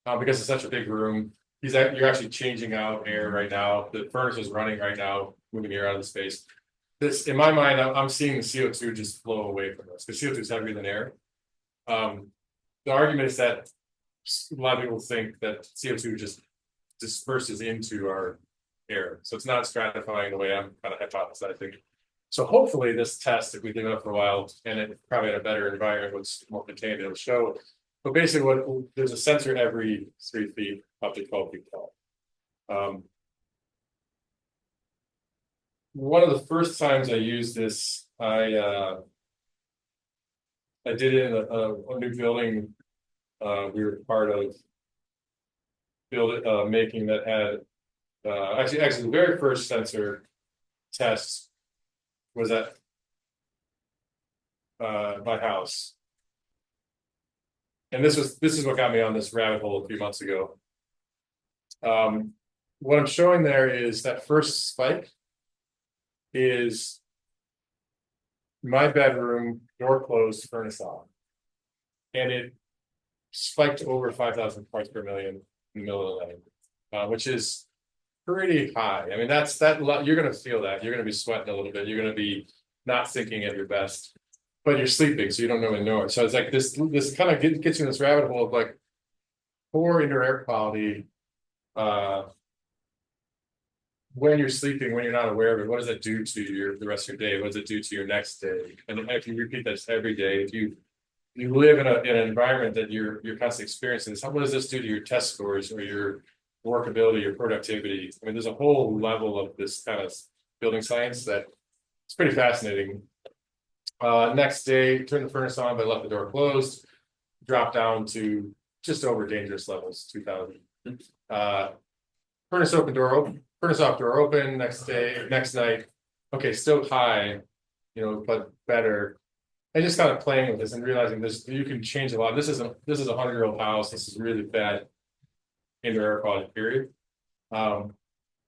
because it's such a big room. You're actually changing out air right now. The furnace is running right now, moving air out of the space. This, in my mind, I'm seeing the CO2 just flow away from us because CO2 is heavier than air. The argument is that a lot of people think that CO2 just disperses into our air, so it's not stratifying the way I'm kind of hypothesizing. So hopefully, this test, if we leave it up for a while, and it probably in a better environment, what's more contained, it'll show. But basically, there's a sensor every 3 feet up to 12 feet tall. One of the first times I used this, I did it in a new building we were part of making that had actually the very first sensor test was at my house. And this is what got me on this rabbit hole a few months ago. What I'm showing there is that first spike is my bedroom, door closed, furnace on. And it spiked over 5,000 parts per million in the middle of the night, which is pretty high. I mean, you're going to feel that. You're going to be sweating a little bit. You're going to be not thinking at your best, but you're sleeping, so you don't really know it. So it's like this kind of gets you in this rabbit hole of like poor indoor air quality. When you're sleeping, when you're not aware of it, what does that do to the rest of your day? What does it do to your next day? And if you repeat this every day, if you live in an environment that you're constantly experiencing this, what does this do to your test scores or your workability, your productivity? I mean, there's a whole level of this kind of building science that it's pretty fascinating. Next day, turn the furnace on, but left the door closed, dropped down to just over dangerous levels, 2,000. Furnace open, door open. Furnace off, door open. Next night, okay, still high, but better. And just kind of playing with this and realizing this, you can change a lot. This is a 100-year-old house. This is really bad indoor air quality, period.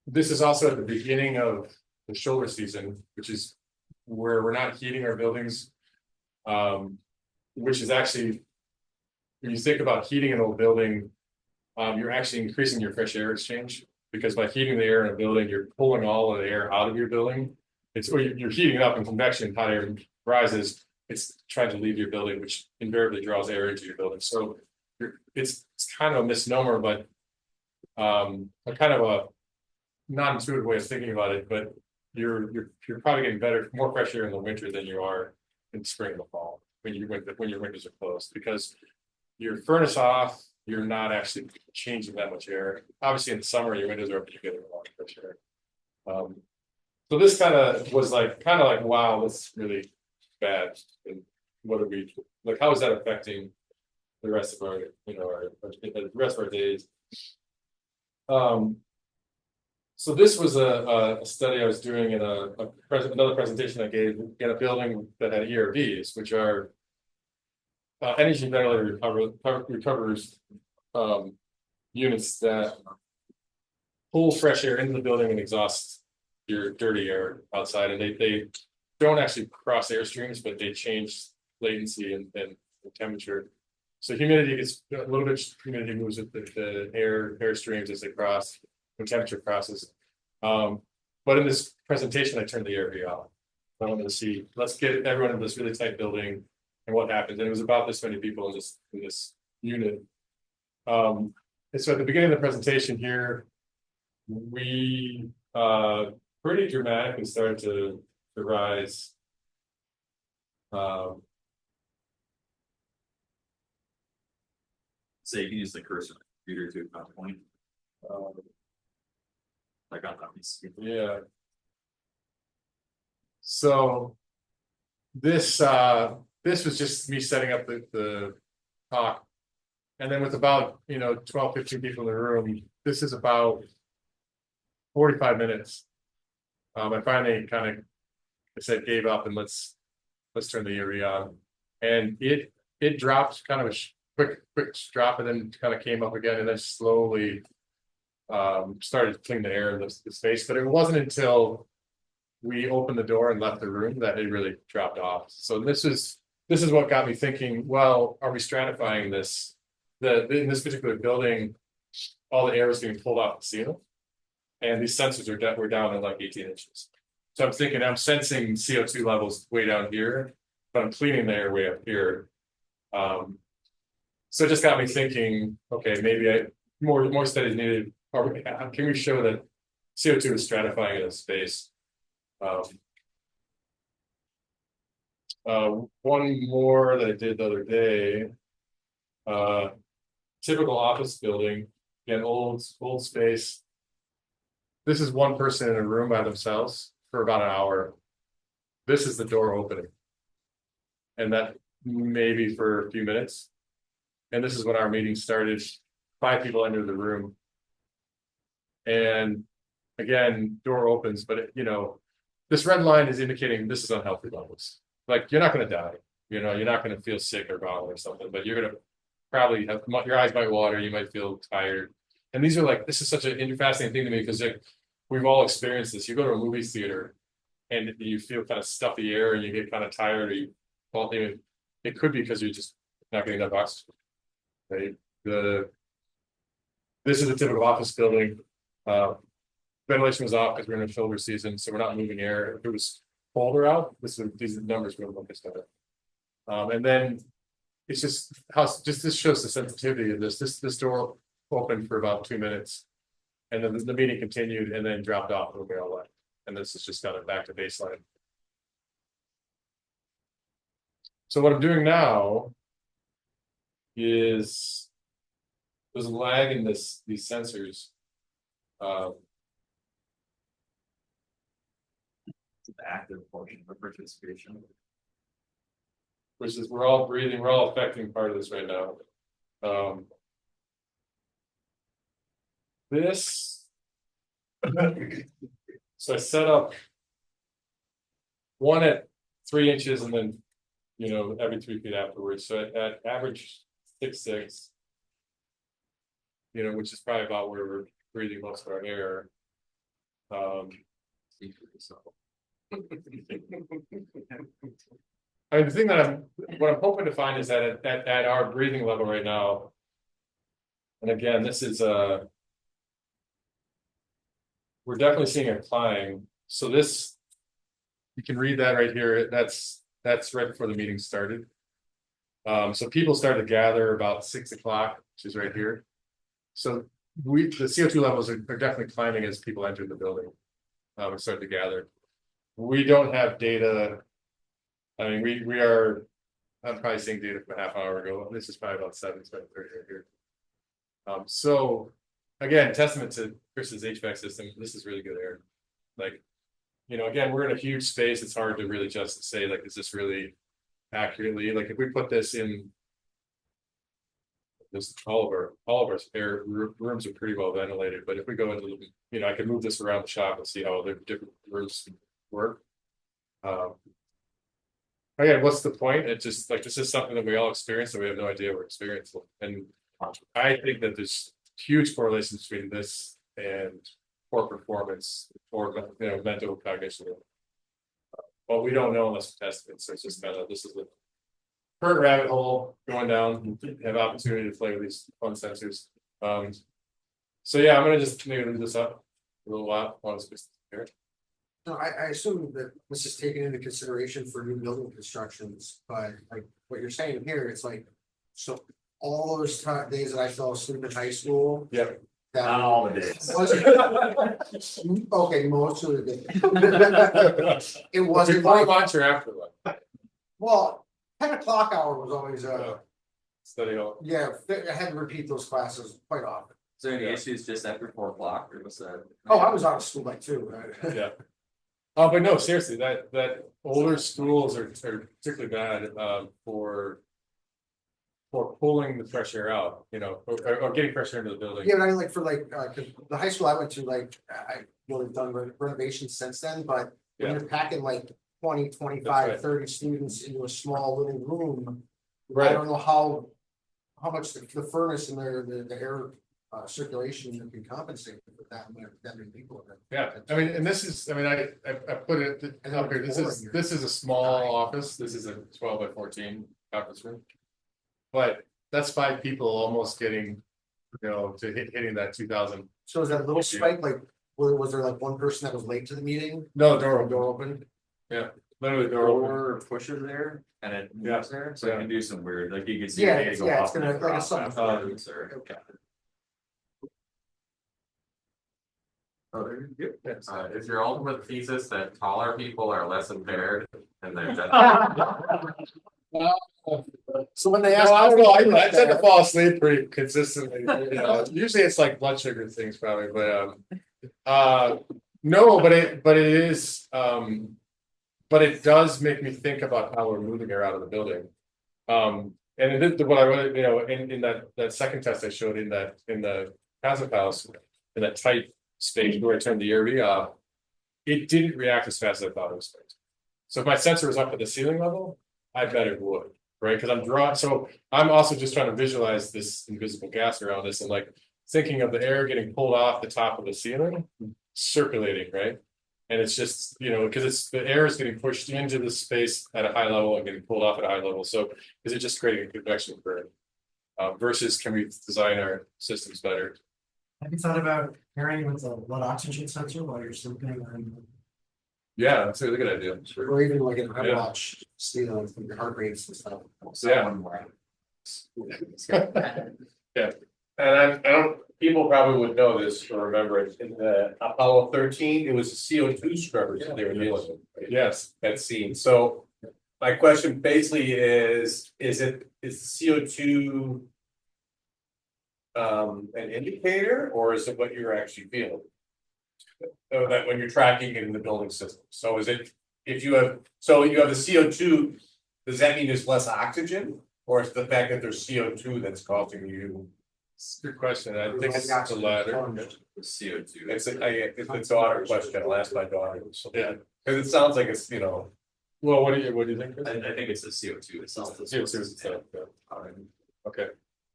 This is also at the beginning of the shoulder season, which is where we're not heating our buildings, which is actually, when you think about heating an old building, you're actually increasing your fresh air exchange. Because by heating the air in a building, you're pulling all of the air out of your building. You're heating it up in convection, hot air rises. It's trying to leave your building, which invariably draws air into your building. So it's kind of a misnomer, but a kind of a non-intuitive way of thinking about it. But you're probably getting more fresh air in the winter than you are in spring and the fall when your winters are closed, because your furnace off. You're not actually changing that much air. Obviously, in the summer, your windows are open, you get a lot of fresh air. So this kind of like, wow, this is really bad. And what are we, like, how is that affecting the rest of our, the rest of our days? So this was a study I was doing in another presentation I gave in a building that had ERVs, which are energy ventilator recovers units that pull fresh air into the building and exhaust your dirty air outside, and they don't actually cross air streams, but they change latency and temperature. So humidity gets a little bit, humidity moves with the air streams as they cross when temperature crosses. But in this presentation, I turned the ARV off. I wanted to see, let's get everyone in this really tight building and what happens. And it was about this many people in this unit. And so at the beginning of the presentation here, we pretty dramatically started to rise. So you can use the cursor on the computer to about point. Like on that piece. Yeah. So this was just me setting up the talk. And then with about 12, 15 people in the room, this is about 45 minutes. I finally kind of said gave up and let's turn the ERV on. And it dropped kind of a quick drop, and then kind of came up again, and then slowly started cleaning the air in the space. But it wasn't until we opened the door and left the room that it really dropped off. So this is what got me thinking, well, are we stratifying this? In this particular building, all the air is being pulled off the ceiling, and these sensors were down in like 18 inches. So I'm thinking I'm sensing CO2 levels way down here, but I'm cleaning the air way up here. So it just got me thinking, okay, maybe more studies needed. Or can we show that CO2 is stratifying in a space? One more that I did the other day. Typical office building, again, old space. This is one person in a room by themselves for about an hour. This is the door opening, and that maybe for a few minutes. And this is when our meeting started. 5 people entered the room, and again, door opens, but this red line is indicating this is unhealthy levels. Like, you're not going to die, you're not going to feel sick or bother or something, but you're going to probably have, your eyes might water, you might feel tired. And these are this is such an fascinating thing to me, because we've all experienced this. You go to a movie theater and you feel kind of stuffy air and you get kind of tired, or it could be because you're just not getting enough oxygen. Right? This is a typical office building. Ventilation was off because we're in a shoulder season, so we're not moving air. If it was colder out, these numbers would look better. And then it's just this shows the sensitivity of this. This door opened for about 2 minutes, and then the meeting continued and then dropped off when we all left. And this is just kind of back to baseline. So what I'm doing now is there's a lag in these sensors. The active portion of participation. Which is we're all breathing, we're all affecting part of this right now. So I set up one at 3 inches and then every 3 feet afterwards. So at average 6'6", which is probably about where we're breathing most of our air. I mean, the thing that what I'm hoping to find is that at our breathing level right now, and again, this is we're definitely seeing a climb. So this, you can read that right here. That's right before the meeting started. So people started to gather about 6 o'clock, which is right here. So the CO2 levels are definitely climbing as people enter the building and start to gather. We don't have data. I mean, we are. I'm probably seeing data from a half hour ago. This is probably about 7:30 right here. So again, testament to Chris's HVAC system. This is really good air. Like, again, we're in a huge space. It's hard to really just say, like, is this really accurately, like if we put this in. This, all of our air rooms are pretty well ventilated, but if we go into the, you know, I can move this around the shop and see how the different rooms work. Again, what's the point? It's just like, this is something that we all experience and we have no idea we're experiencing. And I think that there's huge correlations between this and poor performance or, you know, mental cognition. Well, we don't know unless we test it, so it's just kind of, this is a current rabbit hole going down, have opportunity to play with these fun sensors. So yeah, I'm gonna just maybe leave this up a little while while it's here. No, I assume that this is taken into consideration for new building constructions, but like what you're saying here, it's like, so all those days that I fell asleep in high school. Yeah. Not all the days. Okay, most of the days. It wasn't Before like, lunch or after lunch? well, 10 o'clock hour was always, Study hall. yeah, I had to repeat those classes quite often. Is there any issues just after 4 o'clock or was that? Oh, I was out of school by 2. Yeah. Oh, but no, seriously, that older schools are particularly bad for pulling the fresh air out, you know, or getting fresh air into the building. Yeah, but I mean, like for like, 'cause the high school I went to, like, I really done renovations since then, but when Yeah. you're packing like 20, 25, That's right. 30 students into a small little room. I Right. don't know how much the furnace and the air circulation can compensate for that many people. Yeah, I mean, and this is, I mean, I put it up here, this is a small office, this is a 12 by 14 conference room. But that's 5 people almost getting, you know, to hitting that 2,000. So is that little spike, like, was there like one person that was late to the meeting? No, door open? Yeah, literally door open. Or pusher there and it moves there, so Yeah. you can do some weird, like you can see. Yeah, it go yeah, it's up and gonna- then like a drop summer afterwards, fire. or- Okay. Oh, there you go. Is your ultimate thesis that taller people are less impaired and they're just? So when they No, ask. I don't know, I tend to fall asleep pretty consistently, you know, usually it's like blood sugar things probably, but no, but it is, but it does make me think about how we're moving air out of the building. And it did what I really, you know, in that second test I showed in the passive house, in that tight space where I turned the ERV off, it didn't react as fast as I thought it was going to. So if my sensor was up at the ceiling level, I bet it would, right? Because I'm drawing, so I'm also just trying to visualize this invisible gas around us and like thinking of the air getting pulled off the top of the ceiling, circulating, right? And it's just, you know, because it's the air is getting pushed into the space at a high level and getting pulled off at a high level. So is it just creating a convection current? Versus can we design our systems better? Have you thought about pairing with a blood oxygen sensor while you're sleeping? Yeah, that's a really good idea. Sure. Or even like an Yeah. iWatch, see your heart rates and stuff. Yeah. Yeah, and I don't, people probably would know this or remember it, in the Apollo 13, it was CO2 scrubbers that they were dealing with. Yes, That scene, so my question basically is CO2 an indicator, or is it what you're actually feeling? So that when you're tracking it in the building system, so is it, if you have, so you have the CO2, does that mean there's less oxygen? Or is the fact that there's CO2 that's causing you? it's a good question, I think it's the latter. The CO2. It's a daughter question, I'll ask my daughter. Yeah. Cause it sounds like it's, you know, Well, what do you think, Chris? I think it's the CO2 itself. CO2 itself, yeah. Okay,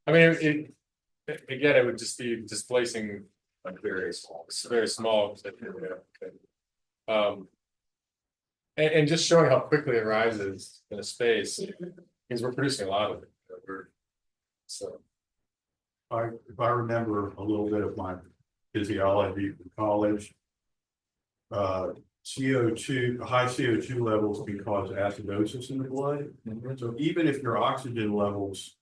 I mean, again, it would just be displacing Like very small. very small. Yeah, okay. And just showing how quickly it rises in a space, because we're producing a lot of it. So, If I remember a little bit of my physiology in college. CO2, high CO2 levels can cause acidosis in the blood. So even if your oxygen levels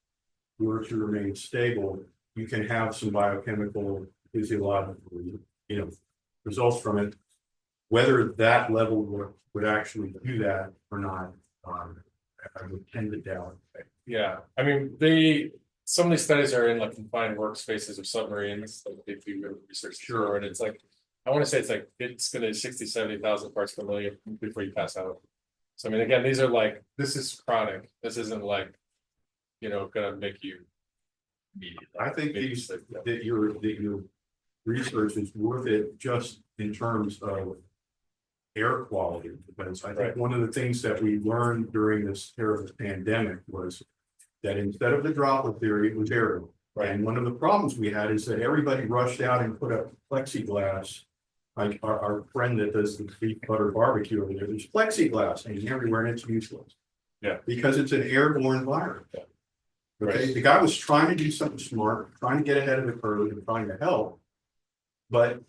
were to remain stable, you can have some biochemical, physiological, you know, results from it. Whether that level would actually do that or not, I would tend to doubt. yeah, I mean, some of these studies are in like confined workspaces or submarines, like they do research. Sure, and it's like, I want to say it's gonna 60, 70,000 parts per million before you pass out. So I mean, again, these are like, this is chronic, this isn't like, gonna make you. I think these, that your research is worth it just in terms of air quality, because I think one of the things that we learned during this terrible pandemic was that instead of the droplet theory, it was air. And one of the problems we had is that everybody rushed out and put up plexiglass. Like our friend that does the beef butter barbecue over there, there's plexiglass hanging everywhere and it's useless. Yeah. Because it's an airborne virus. Okay, the guy was trying to do something smart, trying to get ahead of the curve and trying to help. But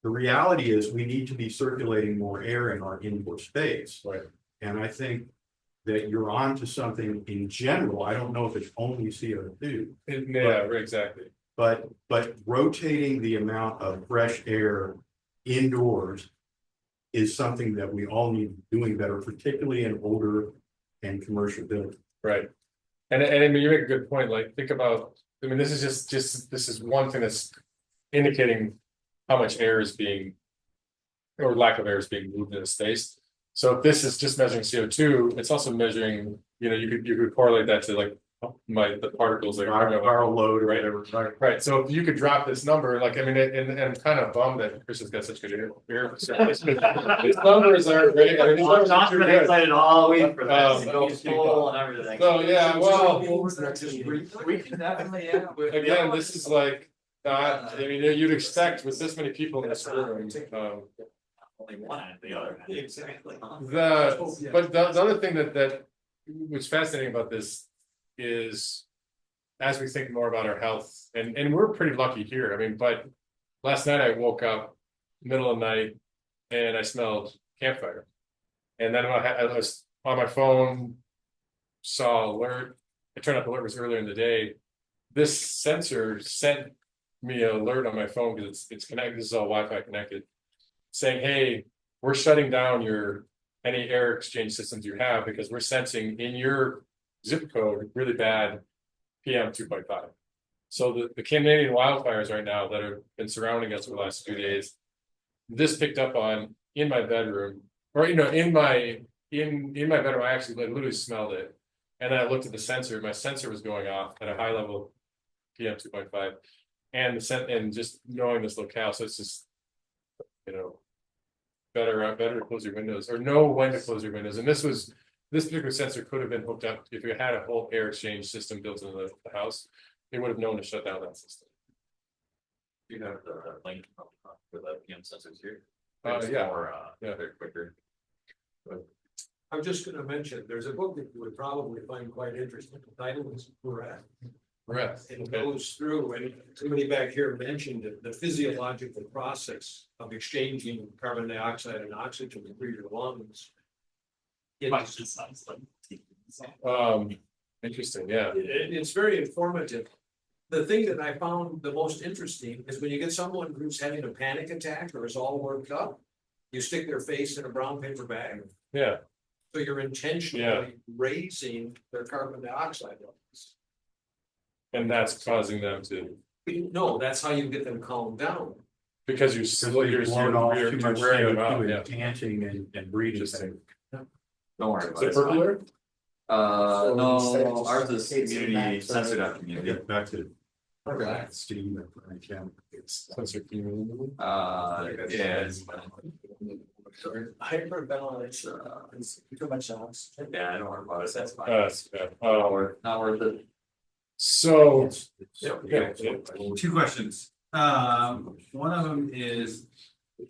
the reality is we need to be circulating more air in our indoor space. Right. And I think that you're on to something in general. I don't know if it's only CO2. Yeah, exactly. But rotating the amount of fresh air indoors is something that we all need to be doing better, particularly in older and commercial buildings. Right. And I mean, you make a good point, like, think about, I mean, this is just this is one thing that's indicating how much air is being, or lack of air is being moved into space. So if this is just measuring CO2, it's also measuring, you could correlate that to like the particles that are viral load or whatever. Right. So if you could drop this number, like, I mean, and I'm kind of bummed that Chris has got such good ear. These numbers are great. I mean, these numbers are too good. Excited all week for this, Um, full and everything. So yeah, well, We can definitely, yeah. again, this is like, I mean, you'd expect with this many people in this room, Only one and the other. Exactly. but the other thing that was fascinating about this is, as we think more about our health, and we're pretty lucky here. I mean, but last night I woke up middle of the night and I smelled campfire, and then I was on my phone, saw alert. I turned up alert, was earlier in the day. This sensor sent me an alert on my phone because it's connected. This is all Wi-Fi connected, saying, "Hey, we're shutting down any air exchange systems you have because we're sensing in your zip code really bad PM 2.5." So the Canadian wildfires right now that have been surrounding us for the last few days, this picked up on in my bedroom, or in my bedroom. I actually literally smelled it, and then I looked at the sensor. My sensor was going off at a high level PM 2.5, and just knowing this locale, so it's just better to close your windows or know when to close your windows. And this particular sensor could have been hooked up if you had a whole air exchange system built into the house. It would have known to shut down that system. You have the link for the PM sensors here. They're quicker. I'm just gonna mention, there's a book that you would probably find quite interesting. The title is Broan. Correct. And it goes through, and somebody back here mentioned the physiological process of exchanging carbon dioxide and oxygen through your lungs. Interesting, yeah. It's very informative. The thing that I found the most interesting is when you get someone who's having a panic attack or is all worked up, you stick their face in a brown paper bag. Yeah. So you're intentionally raising their carbon dioxide levels. And that's causing them to. No, that's how you get them calmed down. Because you're blown off too much wearing them CO2 out, and yeah. panting and breathing. Interesting. Don't worry Is about it it. purple alert? No, ours is community, censored out community. Get back to Okay. steam and can. Sensor community. Yeah. Hyperventilation, too much oxygen. Yeah, I don't worry about it, that's fine. Not worth it. So. Two questions. One of them is,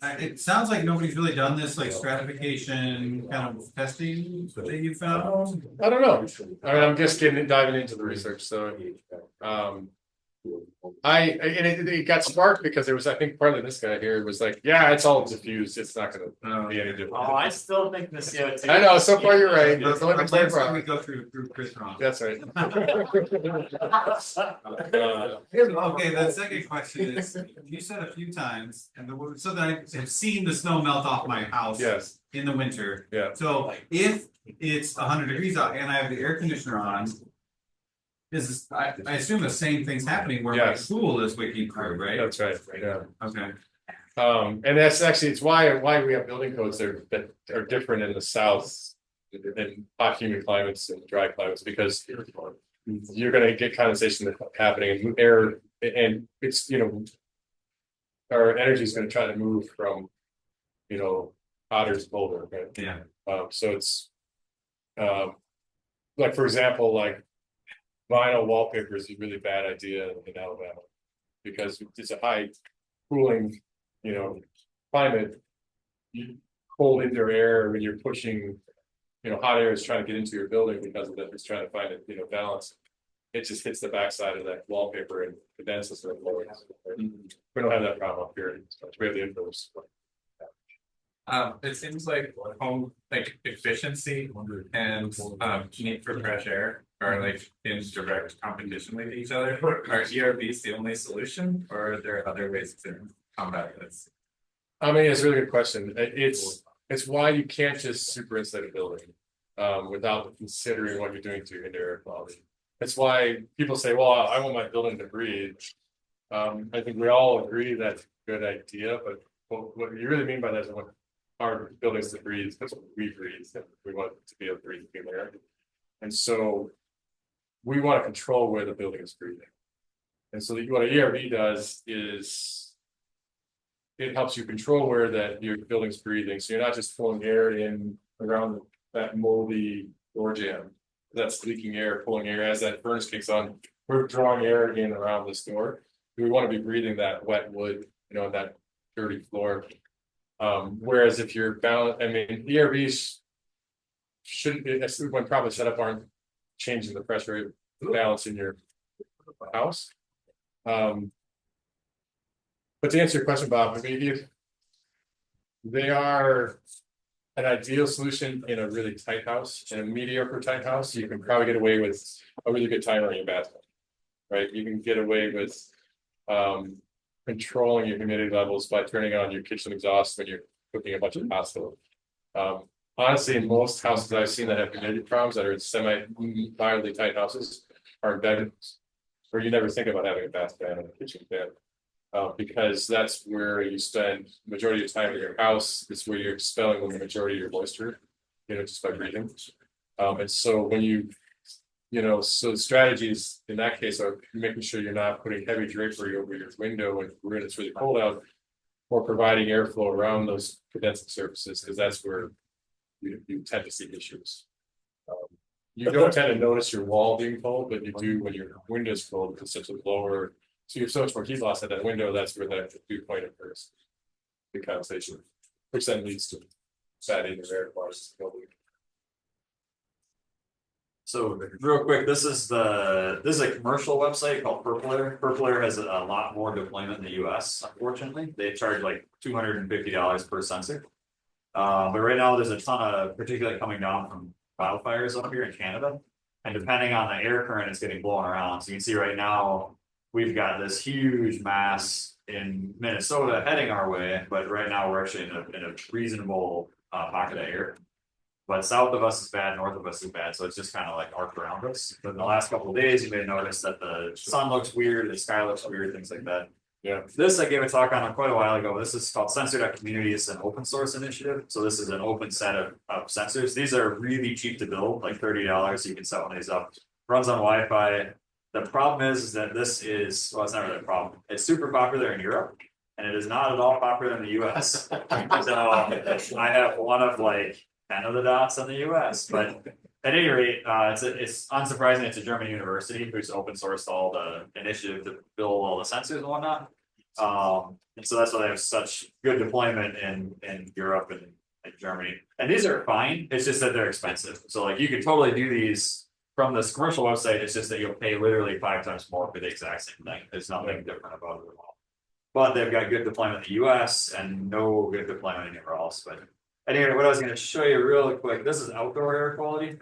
it sounds like nobody's really done this like stratification kind of testing that you found. I don't know. I mean, I'm just diving into the research, so. It got sparked because there was, I think partly this guy here was like, yeah, it's all diffused, it's not gonna be any different. Oh, I still think the CO2. I know, so far you're right. Let's we go through Chris Ron. That's right. Okay, the second question is, you said a few times, and so that I have seen the snow melt off my house. Yes. In the winter. Yeah. So if it's 100 degrees out and I have the air conditioner on, I assume the same thing's happening where my Yes. pool is waking through, right? That's right, yeah. Okay. And that's actually, it's why we have building codes that are different in the south. In hot humid climates and dry climates, because you're gonna get condensation happening and air, and it's, our energy is gonna try to move from, hotter to colder, right? Yeah. So it's, like, for example, like vinyl wallpaper is a really bad idea in Alabama, because it's a high cooling, climate. You cold indoor air when you're pushing, hot air is trying to get into your building because of that. It's trying to find it, balance. It just hits the backside of that wallpaper and condenses it. We don't have that problem up here. We have the inverse. It seems like home, like efficiency and need for fresh air are like in direct competition with each other. Are ERVs the only solution, or are there other ways to combat this? I mean, it's a really good question. It's why you can't just super insulate a building without considering what you're doing to indoor air quality. That's why people say, well, I want my building to breathe. I think we all agree that's a good idea, but what you really mean by that is what our buildings to breathe, that's what we breathe. We want to be able to breathe clean air. And so we want to control where the building is breathing. And so what an ERV does is it helps you control where that your building's breathing. So you're not just pulling air in around that moldy door jamb that's leaking air, pulling air as that furnace kicks on. We're drawing air in around this door. We want to be breathing that wet wood, that dirty floor. Whereas if you're bound, I mean, ERVs shouldn't, when probably set up, aren't changing the pressure balance in your house. But to answer your question, Bob, I mean, they are an ideal solution in a really tight house. In a mediocre tight house, you can probably get away with a really good timer in your bathroom, right? You can get away with controlling your humidity levels by turning on your kitchen exhaust when you're cooking a bunch of pasta. Honestly, in most houses I've seen that have humidity problems that are in semi-mildly tight houses are in bedrooms, where you never think about having a bath fan or a kitchen fan. Because that's where you spend the majority of your time in your house. It's where you're expelling the majority of your moisture, just by breathing. And so when so the strategies in that case are making sure you're not putting heavy drapery over your window when it's really cold out, or providing airflow around those condensing surfaces, because that's where you tend to see issues. You don't tend to notice your wall being cold, but you do when your window's cold, because it's such a lower. So you have so much more heat loss at that window, that's where that dew point occurs. The condensation, which then leads to bad indoor air quality. So real quick, this is a commercial website called Purple Air. Purple Air has a lot more deployment in the US, unfortunately. They charge like $250 per sensor. But right now there's a ton of particularly coming down from wildfires up here in Canada. And depending on the air current, it's getting blown around. So you can see right now, we've got this huge mass in Minnesota heading our way, but right now we're actually in a reasonable pocket of air. But south of us is bad, north of us is bad, so it's just kind of like arced around us. But in the last couple of days, you may notice that the sun looks weird, the sky looks weird, things like that. Yeah. This I gave a talk on quite a while ago. This is called Sensor.community. It's an open source initiative. So this is an open set of sensors. These are really cheap to build, like $30. You can set one of these up. Runs on Wi-Fi. The problem is that this is, well, it's not really a problem. It's super popular in Europe, and it is not at all popular in the US. So I have one of like 10 of the dots in the US, but at any rate, it's unsurprising. It's a German university who's open sourced all the initiative to build all the sensors and whatnot. And so that's why they have such good deployment in Europe and Germany. And these are fine. It's just that they're expensive. So like you could totally do these from this commercial website. It's just that you'll pay literally 5 times more for the exact same thing. There's nothing different about it at all. But they've got good deployment in the US and no good deployment anywhere else. But anyway, what I was going to show you real quick, this is outdoor air quality.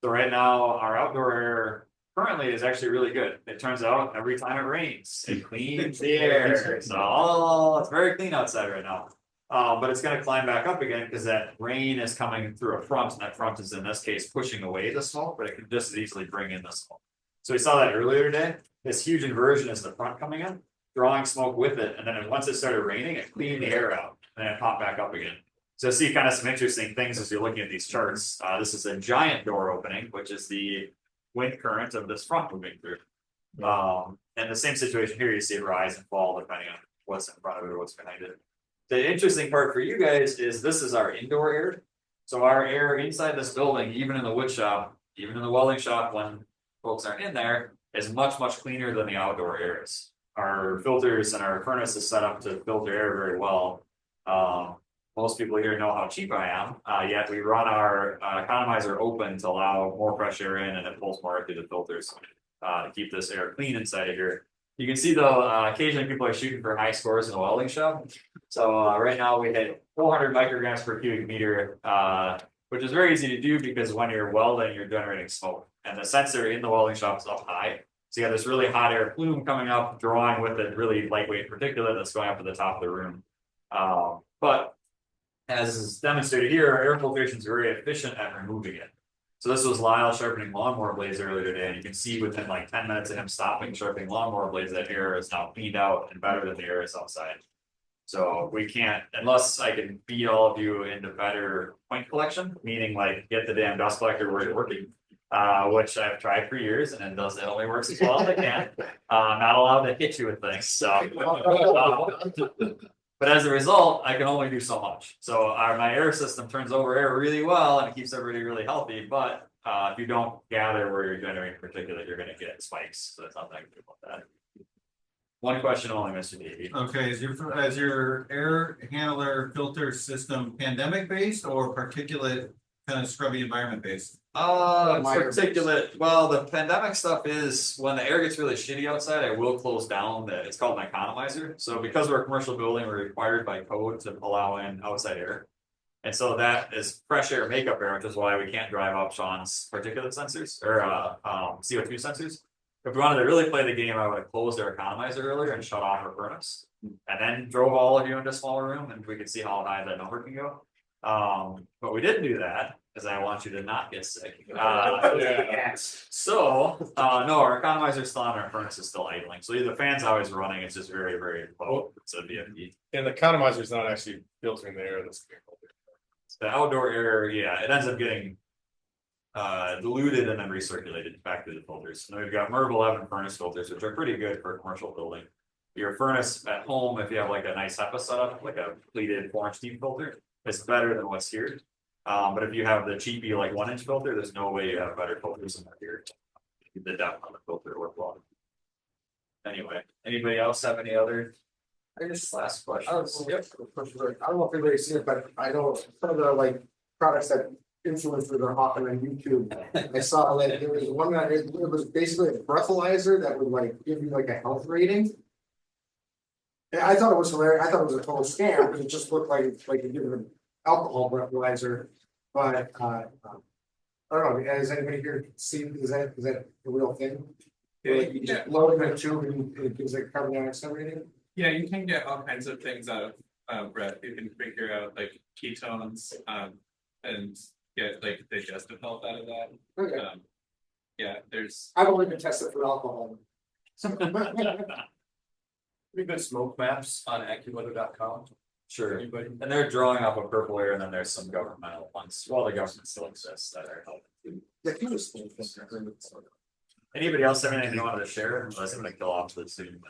So right now, our outdoor air currently is actually really good. It turns out every time it rains, it cleans the air. So it's very clean outside right now. But it's going to climb back up again because that rain is coming through a front, and that front is in this case pushing away the smoke, but it can just as easily bring in the smoke. So we saw that earlier today. This huge inversion is the front coming in. drawing smoke with it, and then once it started raining, it cleaned the air out, and then it popped back up again. So see kind of some interesting things as you're looking at these charts. This is a giant door opening, which is the wind current of this front moving through. And the same situation here, you see it rise and fall depending on what's in front of it or what's behind it. The interesting part for you guys is this is our indoor air. So our air inside this building, even in the wood shop, even in the welding shop, when folks aren't in there, is much cleaner than the outdoor air is. Our filters and our furnace is set up to filter air very well. Most people here know how cheap I am, yet we run our economizer open to allow more fresh air in, and it pulls more through the filters to keep this air clean inside of here. You can see though, occasionally people are shooting for high scores in the welding shop. So right now we hit 400 micrograms per cubic meter, which is very easy to do because when you're welding, you're generating smoke, and the sensor in the welding shop is up high. So you have this really hot air plume coming up, drawing with it really lightweight particulate that's going up to the top of the room. But as is demonstrated here, our air filtration is very efficient at removing it. So this was Lyle sharpening lawnmower blades earlier today, and you can see within like 10 minutes of him stopping sharpening lawnmower blades, that air is now cleaned out and better than the air is outside. So we can't, unless I can beat all of you into better point collection, meaning like get the damn dust collector where it's working, which I've tried for years, and it only works as well as I can. I'm not allowed to hit you with things, so. But as a result, I can only do so much. So my air system turns over air really well, and it keeps everybody really healthy. But if you don't gather where you're generating particulate, you're going to get spikes. So that's nothing I can do about that. One question only, Mr. Davey. Okay, is your air handler filter system pandemic based or particulate kind of scrubby environment based? Particulate. Well, the pandemic stuff is when the air gets really shitty outside, I will close down it's called my economizer. So because we're a commercial building, we're required by code to allow in outside air. And so that is fresh air makeup air, which is why we can't drive up Sean's particulate sensors or CO2 sensors. If we wanted to really play the game, I would have closed our economizer earlier and shut off our furnace, and then drove all of you into a smaller room, and we could see how high that number can go. But we didn't do that because I want you to not get sick. So no, our economizer is still on, our furnace is still idling. So the fan's always running, it's just very low. It's a VFD. And the economizer is not actually filtering the air that's being filtered. The outdoor air, yeah, it ends up getting diluted and then recirculated back through the filters. And we've got MERV 11 furnace filters, which are pretty good for a commercial building. Your furnace at home, if you have like a nice HEPA setup, like a pleated 4-inch deep filter, it's better than what's here. But if you have the cheapy like 1-inch filter, there's no way you have better filters than here. The depth on the filter work well. Anyway, anybody else have any other? I guess last question. I don't know if everybody's seen it, but I know some of the like products that influencers are hopping on YouTube. I saw like there was one that it was basically a breathalyzer that would like give you like a health rating. And I thought it was hilarious. I thought it was a total scam because it just looked like you're giving an alcohol breathalyzer. But I don't know. Has anybody here seen? Is that a real thing? Like you just load it in a tube and it gives like carbon dioxide rating. Yeah, you can get all kinds of things out of breath. You can figure out like ketones, and get like digestive health out of that. Okay. Yeah, there's. I've only been tested for alcohol. Pretty good smoke maps on AccuWeather.com. Sure. Anybody? And they're drawing up a purple air, and then there's some governmental ones. Well, the government still exists that are helping. Yeah, Anybody else have anything you wanted to share? Unless I'm gonna kill off the Zoom.